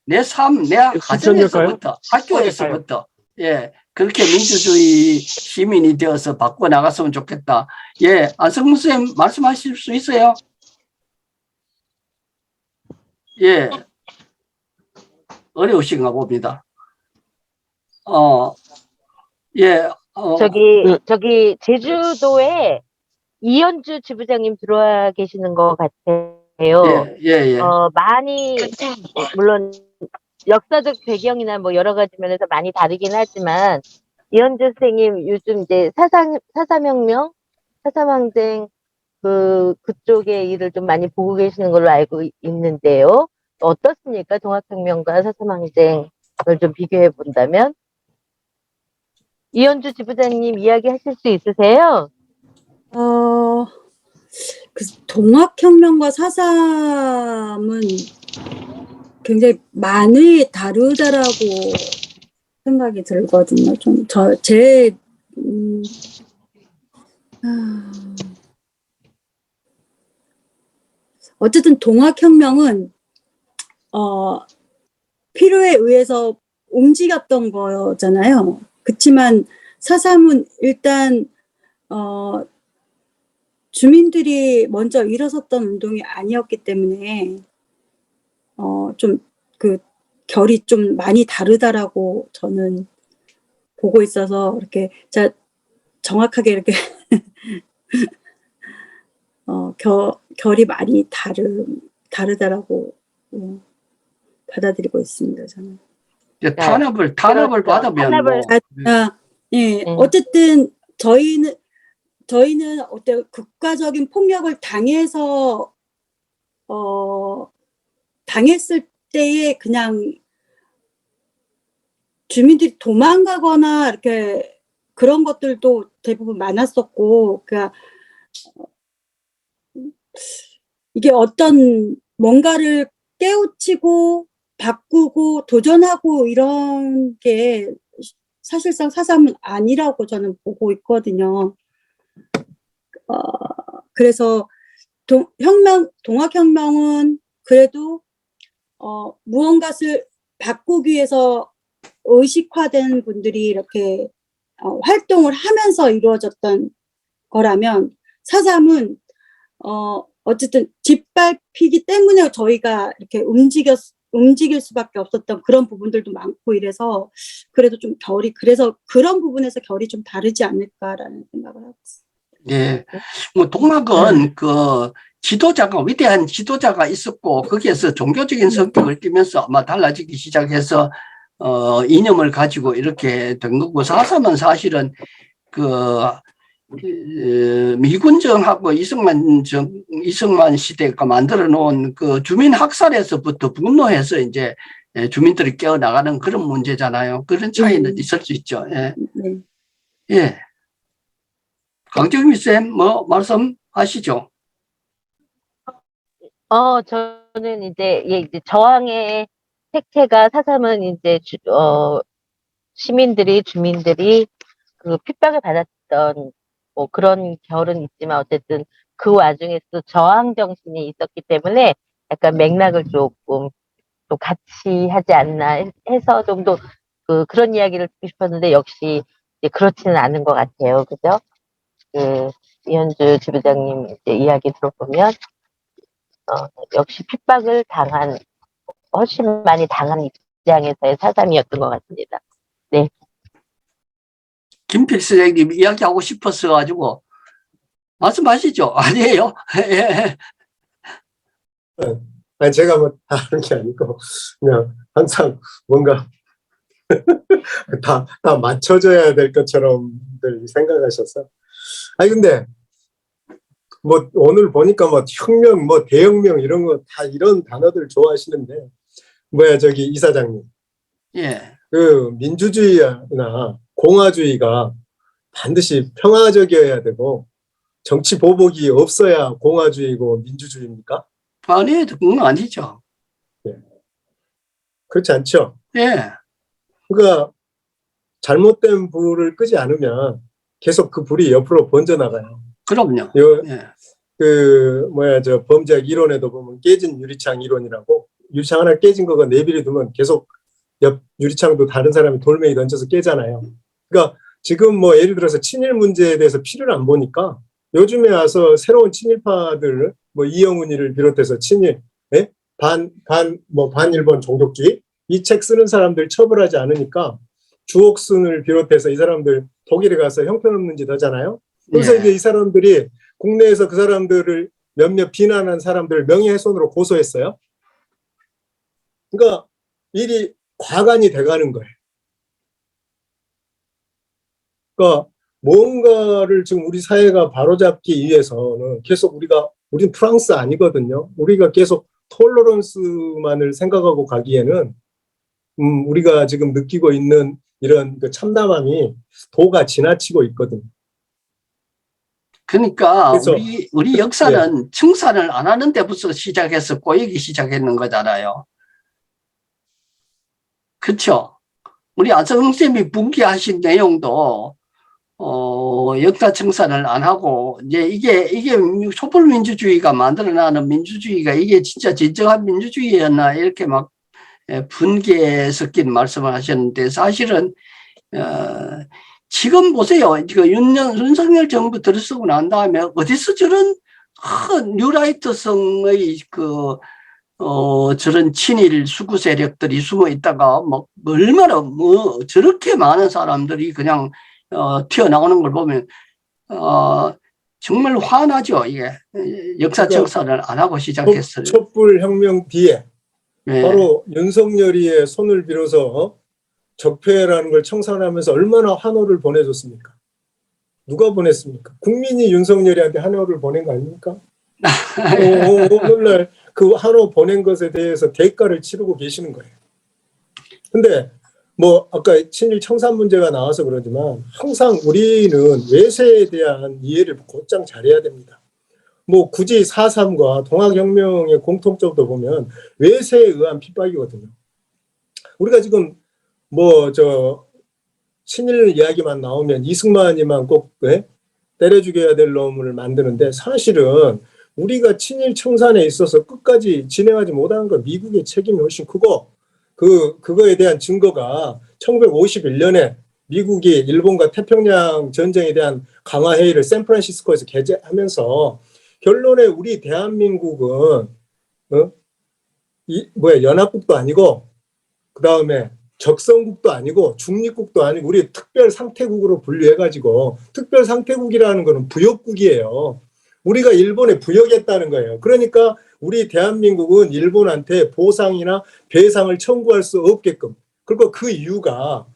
내 삶, 내 가정에서부터, 학교에서부터, 예, 그렇게 민주주의 시민이 되어서 바꿔 나갔으면 좋겠다. 예, 안성문 선생님 말씀하실 수 있어요? 예, 어려우신가 봅니다. 예, 저기, 제주도에 이현주 지부장님 들어와 계시는 것 같아요. 예. 많이, 물론, 역사적 배경이나 뭐 여러 가지 면에서 많이 다르긴 하지만, 이현주 선생님 요즘 이제 사삼혁명, 사삼항쟁, 그쪽의 일을 좀 많이 보고 계시는 걸로 알고 있는데요. 어떻습니까? 동학혁명과 사삼항쟁을 좀 비교해 본다면? 이현주 지부장님 이야기 하실 수 있으세요? 그 동학혁명과 사삼은 굉장히 많이 다르다라고 생각이 들거든요. 어쨌든 동학혁명은 필요에 의해서 움직였던 거잖아요. 그렇지만 사삼은 일단 주민들이 먼저 일어섰던 운동이 아니었기 때문에 좀 그 결이 좀 많이 다르다라고 저는 보고 있어서 이렇게 정확하게 이렇게 결이 많이 다르다라고 받아들이고 있습니다. 저는. 탄압을 받으면 뭐. 예, 어쨌든 저희는 어때 국가적인 폭력을 당했을 때에 그냥 주민들이 도망가거나 이렇게 그런 것들도 대부분 많았었고, 그러니까 이게 어떤 뭔가를 깨우치고 바꾸고 도전하고 이런 게 사실상 사삼은 아니라고 저는 보고 있거든요. 그래서 동학혁명은 그래도 무언가를 바꾸기 위해서 의식화된 분들이 이렇게 활동을 하면서 이루어졌던 거라면 사삼은 어쨌든 짓밟히기 때문에 저희가 이렇게 움직일 수밖에 없었던 그런 부분들도 많고 이래서 그래도 좀 그래서 그런 부분에서 결이 좀 다르지 않을까라는 생각을 하고 있습니다. 예, 뭐 동학은 위대한 지도자가 있었고 거기에서 종교적인 성격을 띠면서 아마 달라지기 시작해서 이념을 가지고 이렇게 된 거고, 사삼은 사실은 미군정하고 이승만 시대가 만들어 놓은 그 주민 학살에서부터 분노해서 이제 주민들이 깨어나가는 그런 문제잖아요. 그런 차이는 있을 수 있죠. 예. 예. 강정미 쌤, 뭐, 말씀하시죠. 저는 이제 저항의 색채가 사삼은 이제 주민들이 그 핍박을 받았던 뭐 그런 결은 있지만 어쨌든 그 와중에 또 저항 정신이 있었기 때문에 약간 맥락을 조금 또 같이 하지 않나 해서 좀 더 그런 이야기를 듣고 싶었는데 역시 이제 그렇지는 않은 것 같아요. 그죠? 이현주 지부장님 이제 이야기 들어보면 역시 핍박을 훨씬 많이 당한 입장에서의 사담이었던 것 같습니다. 네. 김필 선생님 이야기하고 싶었어 가지고 말씀하시죠. 아니에요? 예. 아니, 제가 뭐 다른 게 아니고, 그냥 항상 뭔가 다 맞춰져야 될 것처럼 생각하셔서. 아니, 근데 뭐 오늘 보니까 뭐 혁명, 뭐 대혁명 이런 거 다 이런 단어들 좋아하시는데, 저기 이사장님. 예. 그 민주주의나 공화주의가 반드시 평화적이어야 되고, 정치 보복이 없어야 공화주의고 민주주의입니까? 아니에요. 그건 아니죠. 그렇지 않죠? 예. 그러니까 잘못된 불을 끄지 않으면 계속 그 불이 옆으로 번져나가요. 그럼요. 예. 저 범죄학 이론에도 보면 깨진 유리창 이론이라고, 유리창 하나 깨진 거가 내비를 두면 계속 옆 유리창도 다른 사람이 돌멩이 던져서 깨잖아요. 그러니까 지금 뭐 예를 들어서 친일 문제에 대해서 피를 안 보니까 요즘에 와서 새로운 친일파들, 뭐 이영훈이를 비롯해서 친일, 예? 반일본 종족주의, 이 책 쓰는 사람들 처벌하지 않으니까 주옥순을 비롯해서 이 사람들 독일에 가서 형편없는 짓 하잖아요. 그래서 예. 이제 이 사람들이 국내에서 그 사람들을 몇몇 비난한 사람들 명예훼손으로 고소했어요. 그러니까 일이 과간이 돼가는 거예요. 그러니까 뭔가를 지금 우리 사회가 바로잡기 위해서는 계속 우리는 프랑스 아니거든요. 우리가 계속 톨러런스만을 생각하고 가기에는 우리가 지금 느끼고 있는 이런 그 참담함이 도가 지나치고 있거든요. 그러니까 그래서 우리 역사는 청산을 안 하는 데부터 시작해서 꼬이기 시작했는 거잖아요. 그렇죠? 우리 안성훈 쌤이 분기하신 내용도 역사 청산을 안 하고 이제 이게 촛불 민주주의가 만들어나는 민주주의가 이게 진짜 진정한 민주주의였나 이렇게 막 분기에 섞인 말씀을 하셨는데 사실은 지금 보세요. 윤석열 정부 들어서고 난 다음에 어디서 저런 뉴라이트성의 저런 친일 수구 세력들이 숨어 있다가 얼마나 저렇게 많은 사람들이 그냥 튀어나오는 걸 보면 정말 화나죠. 이게 역사 청산을 안 하고 시작했어요. 촛불 혁명 뒤에 네. 바로 윤석열이의 손을 빌어서 적폐라는 걸 청산하면서 얼마나 환호를 보내줬습니까? 누가 보냈습니까? 국민이 윤석열이한테 환호를 보낸 거 아닙니까? 오늘날 그 환호 보낸 것에 대해서 대가를 치르고 계시는 거예요. 근데 아까 친일 청산 문제가 나와서 그러지만 항상 우리는 외세에 대한 이해를 곧장 잘해야 됩니다. 굳이 4.3과 동학혁명의 공통점도 보면 외세에 의한 핍박이거든요. 우리가 지금 친일 이야기만 나오면 이승만이만 꼭 때려 죽여야 될 놈을 만드는데 사실은 우리가 친일 청산에 있어서 끝까지 진행하지 못한 건 미국의 책임이 훨씬 크고 그거에 대한 증거가 1951년에 미국이 일본과 태평양 전쟁에 대한 강화 회의를 샌프란시스코에서 개최하면서 결론에 우리 대한민국은 연합국도 아니고 그 다음에 적성국도 아니고 중립국도 아니고 우리 특별 상태국으로 분류해가지고 특별 상태국이라는 거는 부역국이에요. 우리가 일본에 부역했다는 거예요. 그러니까 우리 대한민국은 일본한테 보상이나 배상을 청구할 수 없게끔. 그리고 그 이유가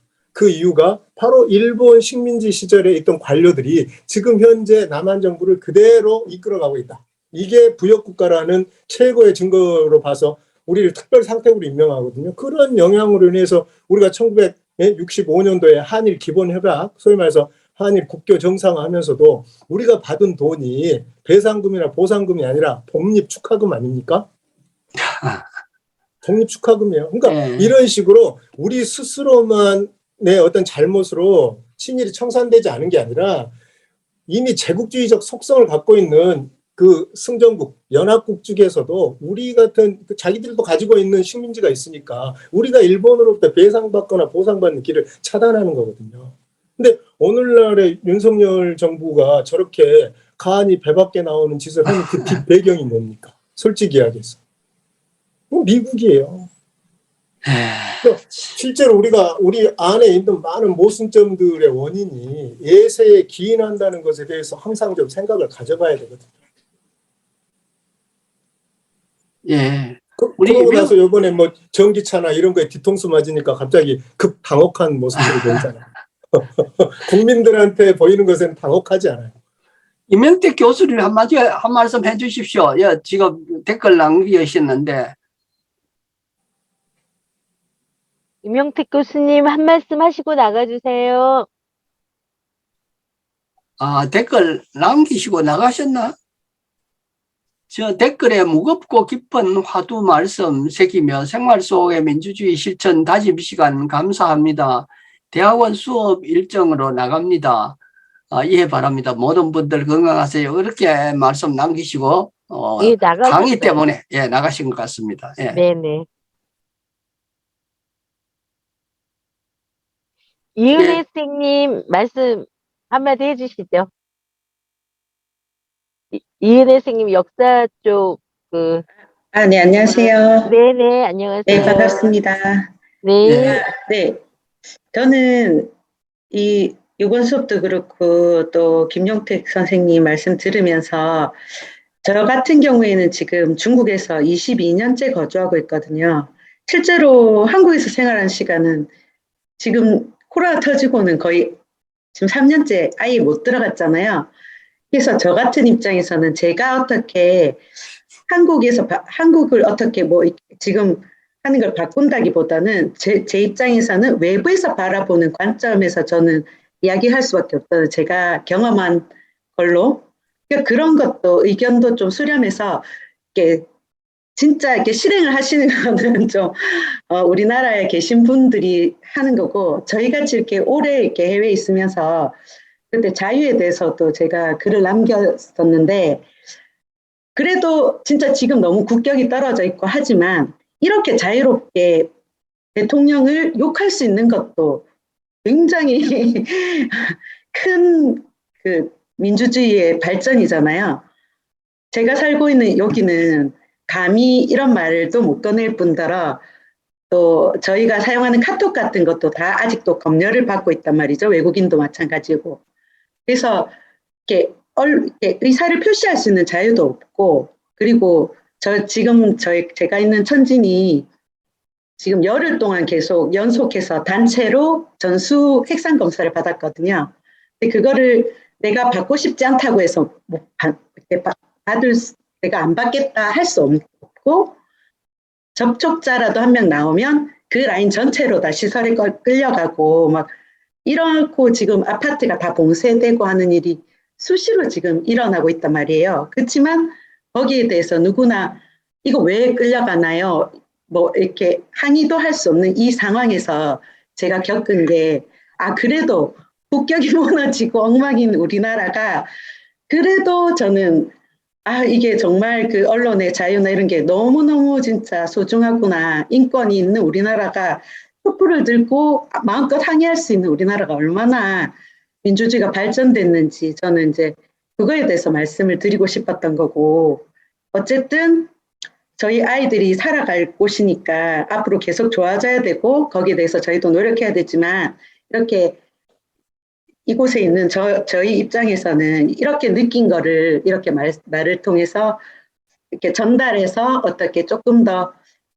바로 일본 식민지 시절에 있던 관료들이 지금 현재 남한 정부를 그대로 이끌어가고 있다. 이게 부역국가라는 최고의 증거로 봐서 우리를 특별 상태국으로 임명하거든요. 그런 영향으로 인해서 우리가 1965년도에 한일 기본협약, 소위 말해서 한일 국교 정상화하면서도 우리가 받은 돈이 배상금이나 보상금이 아니라 독립축하금 아닙니까? 독립축하금이에요. 그러니까 이런 식으로 우리 스스로만의 어떤 잘못으로 친일이 청산되지 않은 게 아니라 이미 제국주의적 속성을 갖고 있는 그 승전국, 연합국 쪽에서도 우리 같은 자기들도 가지고 있는 식민지가 있으니까 우리가 일본으로부터 배상받거나 보상받는 길을 차단하는 거거든요. 근데 오늘날의 윤석열 정부가 저렇게 가안이 배 밖에 나오는 짓을 하는 그 뒷 배경이 뭡니까? 솔직히 이야기해서. 미국이에요. 실제로 우리 안에 있는 많은 모순점들의 원인이 예세에 기인한다는 것에 대해서 항상 좀 생각을 가져봐야 되거든요. 예. 그러고 나서 이번에 뭐 전기차나 이런 거에 뒤통수 맞으니까 갑자기 급 당혹한 모습들이 보이잖아요. 국민들한테 보이는 것은 당혹하지 않아요. 이명택 교수님 한 말씀 해주십시오. 예, 지금 댓글 남기셨는데. 이명택 교수님 한 말씀 하시고 나가주세요. 아, 댓글 남기시고 나가셨나? 저 댓글에 무겁고 깊은 화두 말씀 새기며 생활 속의 민주주의 실천 다짐 시간 감사합니다. 대학원 수업 일정으로 나갑니다. 이해 바랍니다. 모든 분들 건강하세요. 이렇게 말씀 남기시고 예, 나가셨어요. 강의 때문에 예, 나가신 것 같습니다. 예. 네네. 이은혜 선생님 말씀 한마디 해주시죠. 이은혜 선생님 역사 쪽 네, 안녕하세요. 네네, 안녕하세요. 네, 반갑습니다. 네. 네. 저는 이번 수업도 그렇고 또 김용택 선생님 말씀 들으면서 저 같은 경우에는 지금 중국에서 22년째 거주하고 있거든요. 실제로 한국에서 생활한 시간은 지금 코로나 터지고는 거의 지금 3년째 아예 못 들어갔잖아요. 그래서 저 같은 입장에서는 제가 어떻게 한국을 어떻게 뭐 지금 하는 걸 바꾼다기보다는 제 입장에서는 외부에서 바라보는 관점에서 저는 이야기할 수밖에 없어요. 제가 경험한 걸로. 그러니까 그런 것도 의견도 좀 수렴해서 이렇게 진짜 이렇게 실행을 하시는 거는 좀 우리나라에 계신 분들이 하는 거고 저희 같이 이렇게 오래 이렇게 해외에 있으면서 그때 자유에 대해서도 제가 글을 남겼었는데 그래도 진짜 지금 너무 국격이 떨어져 있고 하지만 이렇게 자유롭게 대통령을 욕할 수 있는 것도 굉장히 큰 그 민주주의의 발전이잖아요. 제가 살고 있는 여기는 감히 이런 말도 못 꺼낼 뿐더러 또 저희가 사용하는 카톡 같은 것도 다 아직도 검열을 받고 있단 말이죠. 외국인도 마찬가지고. 그래서 이렇게 의사를 표시할 수 있는 자유도 없고 그리고 제가 있는 천진이 지금 열흘 동안 계속 연속해서 단체로 전수 핵산 검사를 받았거든요. 근데 그거를 내가 받고 싶지 않다고 해서 내가 안 받겠다 할 수 없고 접촉자라도 한 명 나오면 그 라인 전체로 다 시설에 끌려가고 막 이렇고 지금 아파트가 다 봉쇄되고 하는 일이 수시로 지금 일어나고 있단 말이에요. 그렇지만 거기에 대해서 누구나 이거 왜 끌려가나요? 뭐 이렇게 항의도 할 수 없는 이 상황에서 제가 겪은 게 그래도 국격이 무너지고 엉망인 우리나라가 그래도 저는 이게 정말 그 언론의 자유나 이런 게 너무너무 진짜 소중하구나. 인권이 있는 우리나라가 촛불을 들고 마음껏 항의할 수 있는 우리나라가 얼마나 민주주의가 발전됐는지 저는 이제 그거에 대해서 말씀을 드리고 싶었던 거고 어쨌든 저희 아이들이 살아갈 곳이니까 앞으로 계속 좋아져야 되고 거기에 대해서 저희도 노력해야 되지만 이렇게 이곳에 있는 저희 입장에서는 이렇게 느낀 거를 이렇게 말을 통해서 이렇게 전달해서 어떻게 조금 더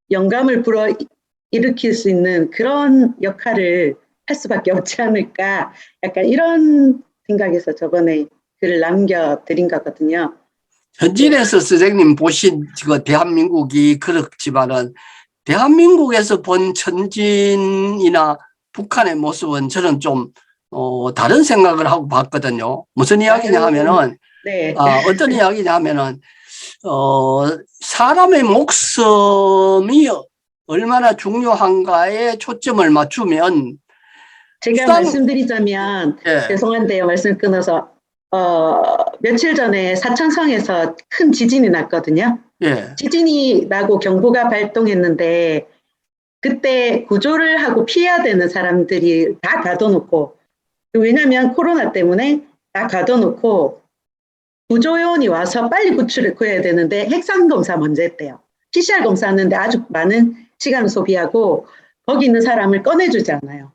영감을 불어일으킬 수 있는 그런 역할을 할 수밖에 없지 않을까 약간 이런 생각에서 저번에 글을 남겨드린 거거든요. 현진에서 선생님 보신 지금 대한민국이 그렇지만은 대한민국에서 본 천진이나 북한의 모습은 저는 좀 다른 생각을 하고 봤거든요. 무슨 이야기냐 하면은 어떤 이야기냐 하면은 사람의 목숨이 얼마나 중요한가에 초점을 맞추면 제가 말씀드리자면 죄송한데요. 말씀 끊어서 며칠 전에 사천성에서 큰 지진이 났거든요. 예. 지진이 나고 경보가 발동했는데 그때 구조를 하고 피해야 되는 사람들이 다 가둬놓고, 왜냐면 코로나 때문에 다 가둬놓고 구조요원이 와서 빨리 구출을 구해야 되는데 핵산 검사 먼저 했대요. PCR 검사하는데 아주 많은 시간을 소비하고 거기 있는 사람을 꺼내주지 않아요.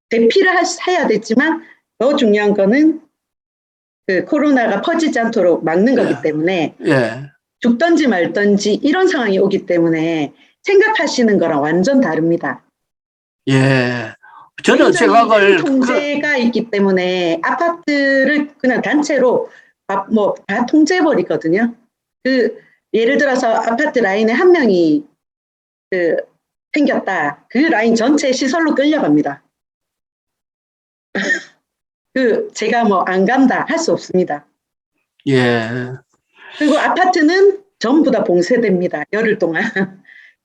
대피를 해야 됐지만 더 중요한 거는 그 코로나가 퍼지지 않도록 막는 거기 때문에 예. 죽든지 말든지 이런 상황이 오기 때문에 생각하시는 거랑 완전 다릅니다. 예. 저는 굉장히 생각을 큰 통제가 있기 때문에 아파트를 그냥 단체로 뭐 다 통제해버리거든요. 예를 들어서 아파트 라인에 한 명이 생겼다. 그 라인 전체 시설로 끌려갑니다. 제가 뭐 안 간다 할 수 없습니다. 예. 그리고 아파트는 전부 다 봉쇄됩니다. 열흘 동안.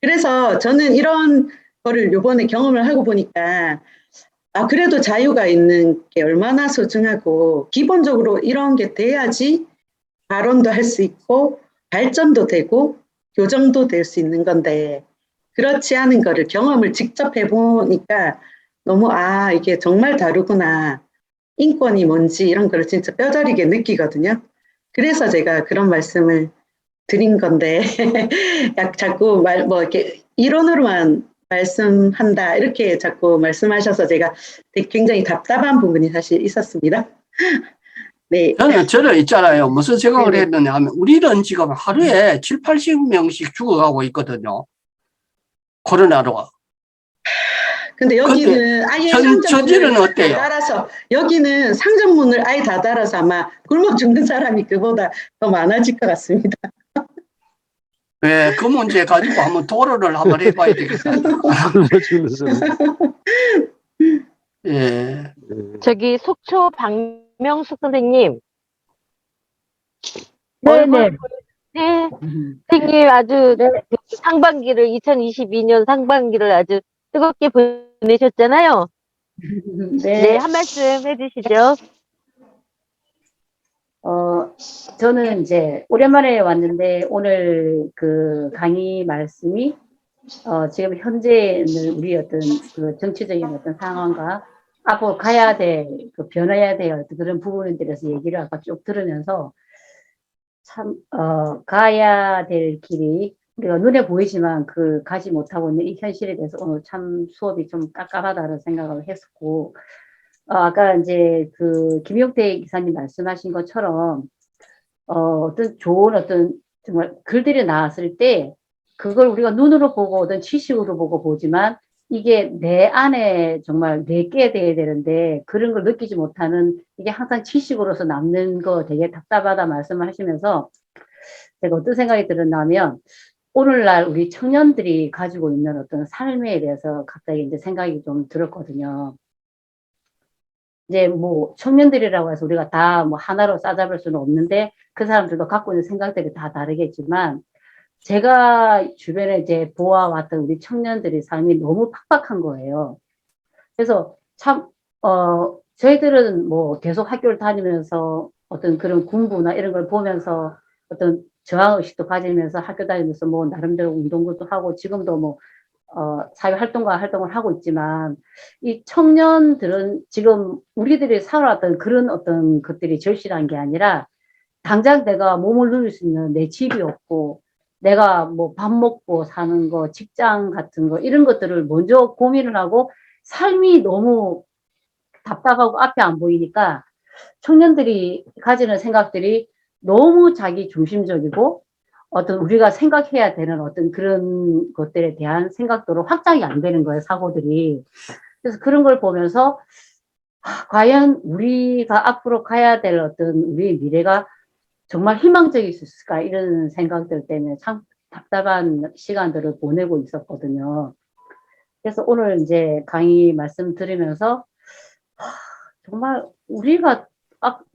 그래서 저는 이런 거를 요번에 경험을 하고 보니까 그래도 자유가 있는 게 얼마나 소중하고 기본적으로 이런 게 돼야지 발언도 할 수 있고 발전도 되고 교정도 될 수 있는 건데 그렇지 않은 거를 경험을 직접 해보니까 너무 이게 정말 다르구나. 인권이 뭔지 이런 걸 진짜 뼈저리게 느끼거든요. 그래서 제가 그런 말씀을 드린 건데 자꾸 이렇게 이론으로만 말씀한다 이렇게 자꾸 말씀하셔서 제가 굉장히 답답한 부분이 사실 있었습니다. 네. 저는 있잖아요. 무슨 생각을 네네. 했느냐 하면 우리는 지금 하루에 7, 80명씩 죽어가고 있거든요. 코로나로. 근데 여기는 아예 현지는 상점문을 어때요? 다 달아서 여기는 상점문을 아예 다 달아서 아마 굶어 죽는 사람이 그보다 더 많아질 것 같습니다. 네, 그 문제 가지고 한번 토론을 한번 해봐야 되겠다. 예. 저기 속초 박명숙 선생님. 네네. 네. 선생님 아주 그 상반기를 2022년 상반기를 아주 뜨겁게 보내셨잖아요. 네, 한 말씀 해주시죠. 저는 이제 오랜만에 왔는데 오늘 그 강의 말씀이 지금 현재는 우리 어떤 그 정치적인 어떤 상황과 앞으로 가야 될, 그 변해야 될 어떤 그런 부분에 대해서 얘기를 아까 쭉 들으면서 참, 가야 될 길이 우리가 눈에 보이지만 그 가지 못하고 있는 이 현실에 대해서 오늘 참 수업이 좀 깝깝하다는 생각을 했었고, 아까 이제 그 김용태 기사님 말씀하신 것처럼 어떤 좋은 어떤 정말 글들이 나왔을 때 그걸 우리가 눈으로 보고 어떤 지식으로 보고 보지만 이게 내 안에 정말 내게 돼야 되는데 그런 걸 느끼지 못하는 이게 항상 지식으로서 남는 거 되게 답답하다 말씀을 하시면서 제가 어떤 생각이 들었냐면 오늘날 우리 청년들이 가지고 있는 어떤 삶에 대해서 갑자기 이제 생각이 좀 들었거든요. 이제 뭐 청년들이라고 해서 우리가 다 뭐 하나로 싸잡을 수는 없는데 그 사람들도 갖고 있는 생각들이 다 다르겠지만 제가 주변에 이제 보아왔던 우리 청년들의 삶이 너무 팍팍한 거예요. 그래서 참, 저희들은 뭐 계속 학교를 다니면서 어떤 그런 공부나 이런 걸 보면서 어떤 저항의식도 가지면서 학교 다니면서 뭐 나름대로 운동도 하고 지금도 뭐 사회활동과 활동을 하고 있지만 이 청년들은 지금 우리들이 살아왔던 그런 어떤 것들이 절실한 게 아니라 당장 내가 몸을 누릴 수 있는 내 집이 없고 내가 뭐 밥 먹고 사는 거, 직장 같은 거 이런 것들을 먼저 고민을 하고 삶이 너무 답답하고 앞에 안 보이니까 청년들이 가지는 생각들이 너무 자기 중심적이고 어떤 우리가 생각해야 되는 어떤 그런 것들에 대한 생각도로 확장이 안 되는 거예요, 사고들이. 그래서 그런 걸 보면서 과연 우리가 앞으로 가야 될 어떤 우리의 미래가 정말 희망적일 수 있을까 이런 생각들 때문에 참 답답한 시간들을 보내고 있었거든요. 그래서 오늘 이제 강의 말씀 들으면서 정말 우리가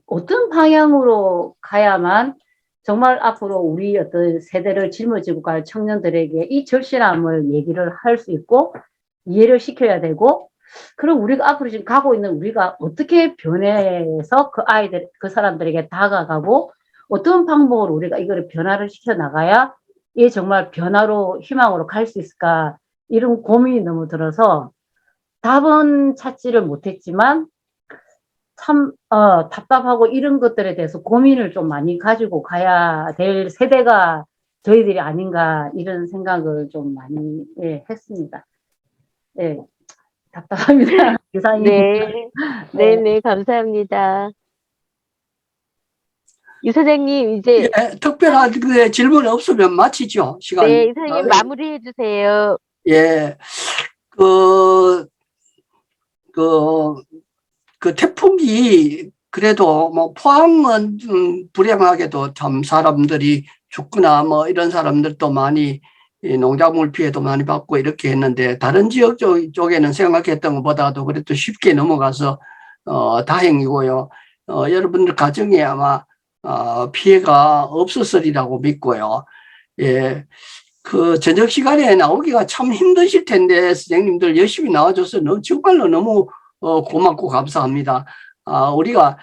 어떤 방향으로 가야만 정말 앞으로 우리 어떤 세대를 짊어지고 갈 청년들에게 이 절실함을 얘기를 할 수 있고 이해를 시켜야 되고 그럼 우리가 앞으로 지금 가고 있는 우리가 어떻게 변해서 그 아이들, 그 사람들에게 다가가고 어떤 방법으로 우리가 이거를 변화를 시켜 나가야 이게 정말 변화로 희망으로 갈 수 있을까 이런 고민이 너무 들어서 답은 찾지를 못했지만 참 답답하고 이런 것들에 대해서 고민을 좀 많이 가지고 가야 될 세대가 저희들이 아닌가 이런 생각을 좀 많이 했습니다. 네, 답답합니다. 이상이. 네, 감사합니다. 유 선생님, 이제. 예, 특별한 그 질문 없으면 마치죠, 시간. 네, 유 선생님 마무리해 주세요. 예, 그 태풍이 그래도 뭐 포항은 불행하게도 참 사람들이 죽거나 뭐 이런 사람들도 많이 이 농작물 피해도 많이 받고 이렇게 했는데 다른 지역 쪽에는 생각했던 것보다도 그래도 쉽게 넘어가서 다행이고요. 여러분들 가정에 아마 피해가 없었으리라고 믿고요. 예. 그 저녁 시간에 나오기가 참 힘드실 텐데 선생님들 열심히 나와줘서 정말로 너무 고맙고 감사합니다. 우리가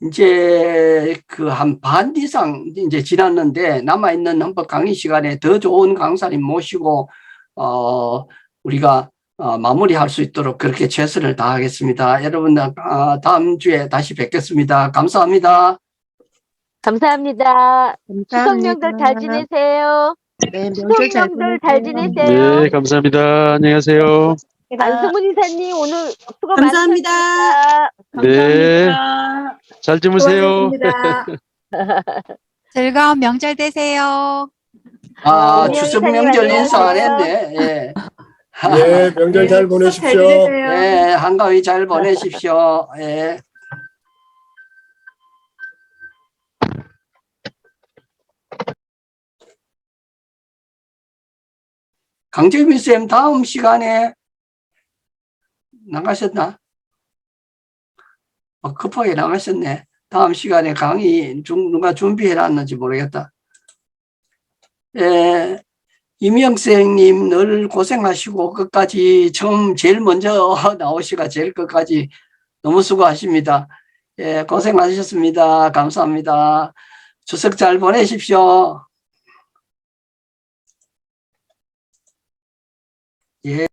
이제 그 한 반 이상 이제 지났는데 남아있는 한번 강의 시간에 더 좋은 강사님 모시고 우리가 마무리할 수 있도록 그렇게 최선을 다하겠습니다. 여러분들 다음 주에 다시 뵙겠습니다. 감사합니다. 감사합니다. 추석 명절 잘 지내세요. 네, 추석 명절 잘 명절 잘 보내세요. 지내세요. 네, 감사합니다. 안녕하세요. 안승훈 이사님 오늘 수고 감사합니다. 많으셨습니다. 네, 감사합니다. 잘 주무세요. 수고하셨습니다. 즐거운 명절 되세요. 추석 명절 인사 안 했네. 예. 예, 명절 잘 보내십시오. 예, 한가위 잘 보내십시오. 예. 강재민 쌤 다음 시간에 나가셨나? 급하게 나가셨네. 다음 시간에 강의 누가 준비해 놨는지 모르겠다. 예, 이명생님 늘 고생하시고 끝까지 처음 제일 먼저 나오시가 제일 끝까지 너무 수고하십니다. 예, 고생하셨습니다. 감사합니다. 추석 잘 보내십시오. 예.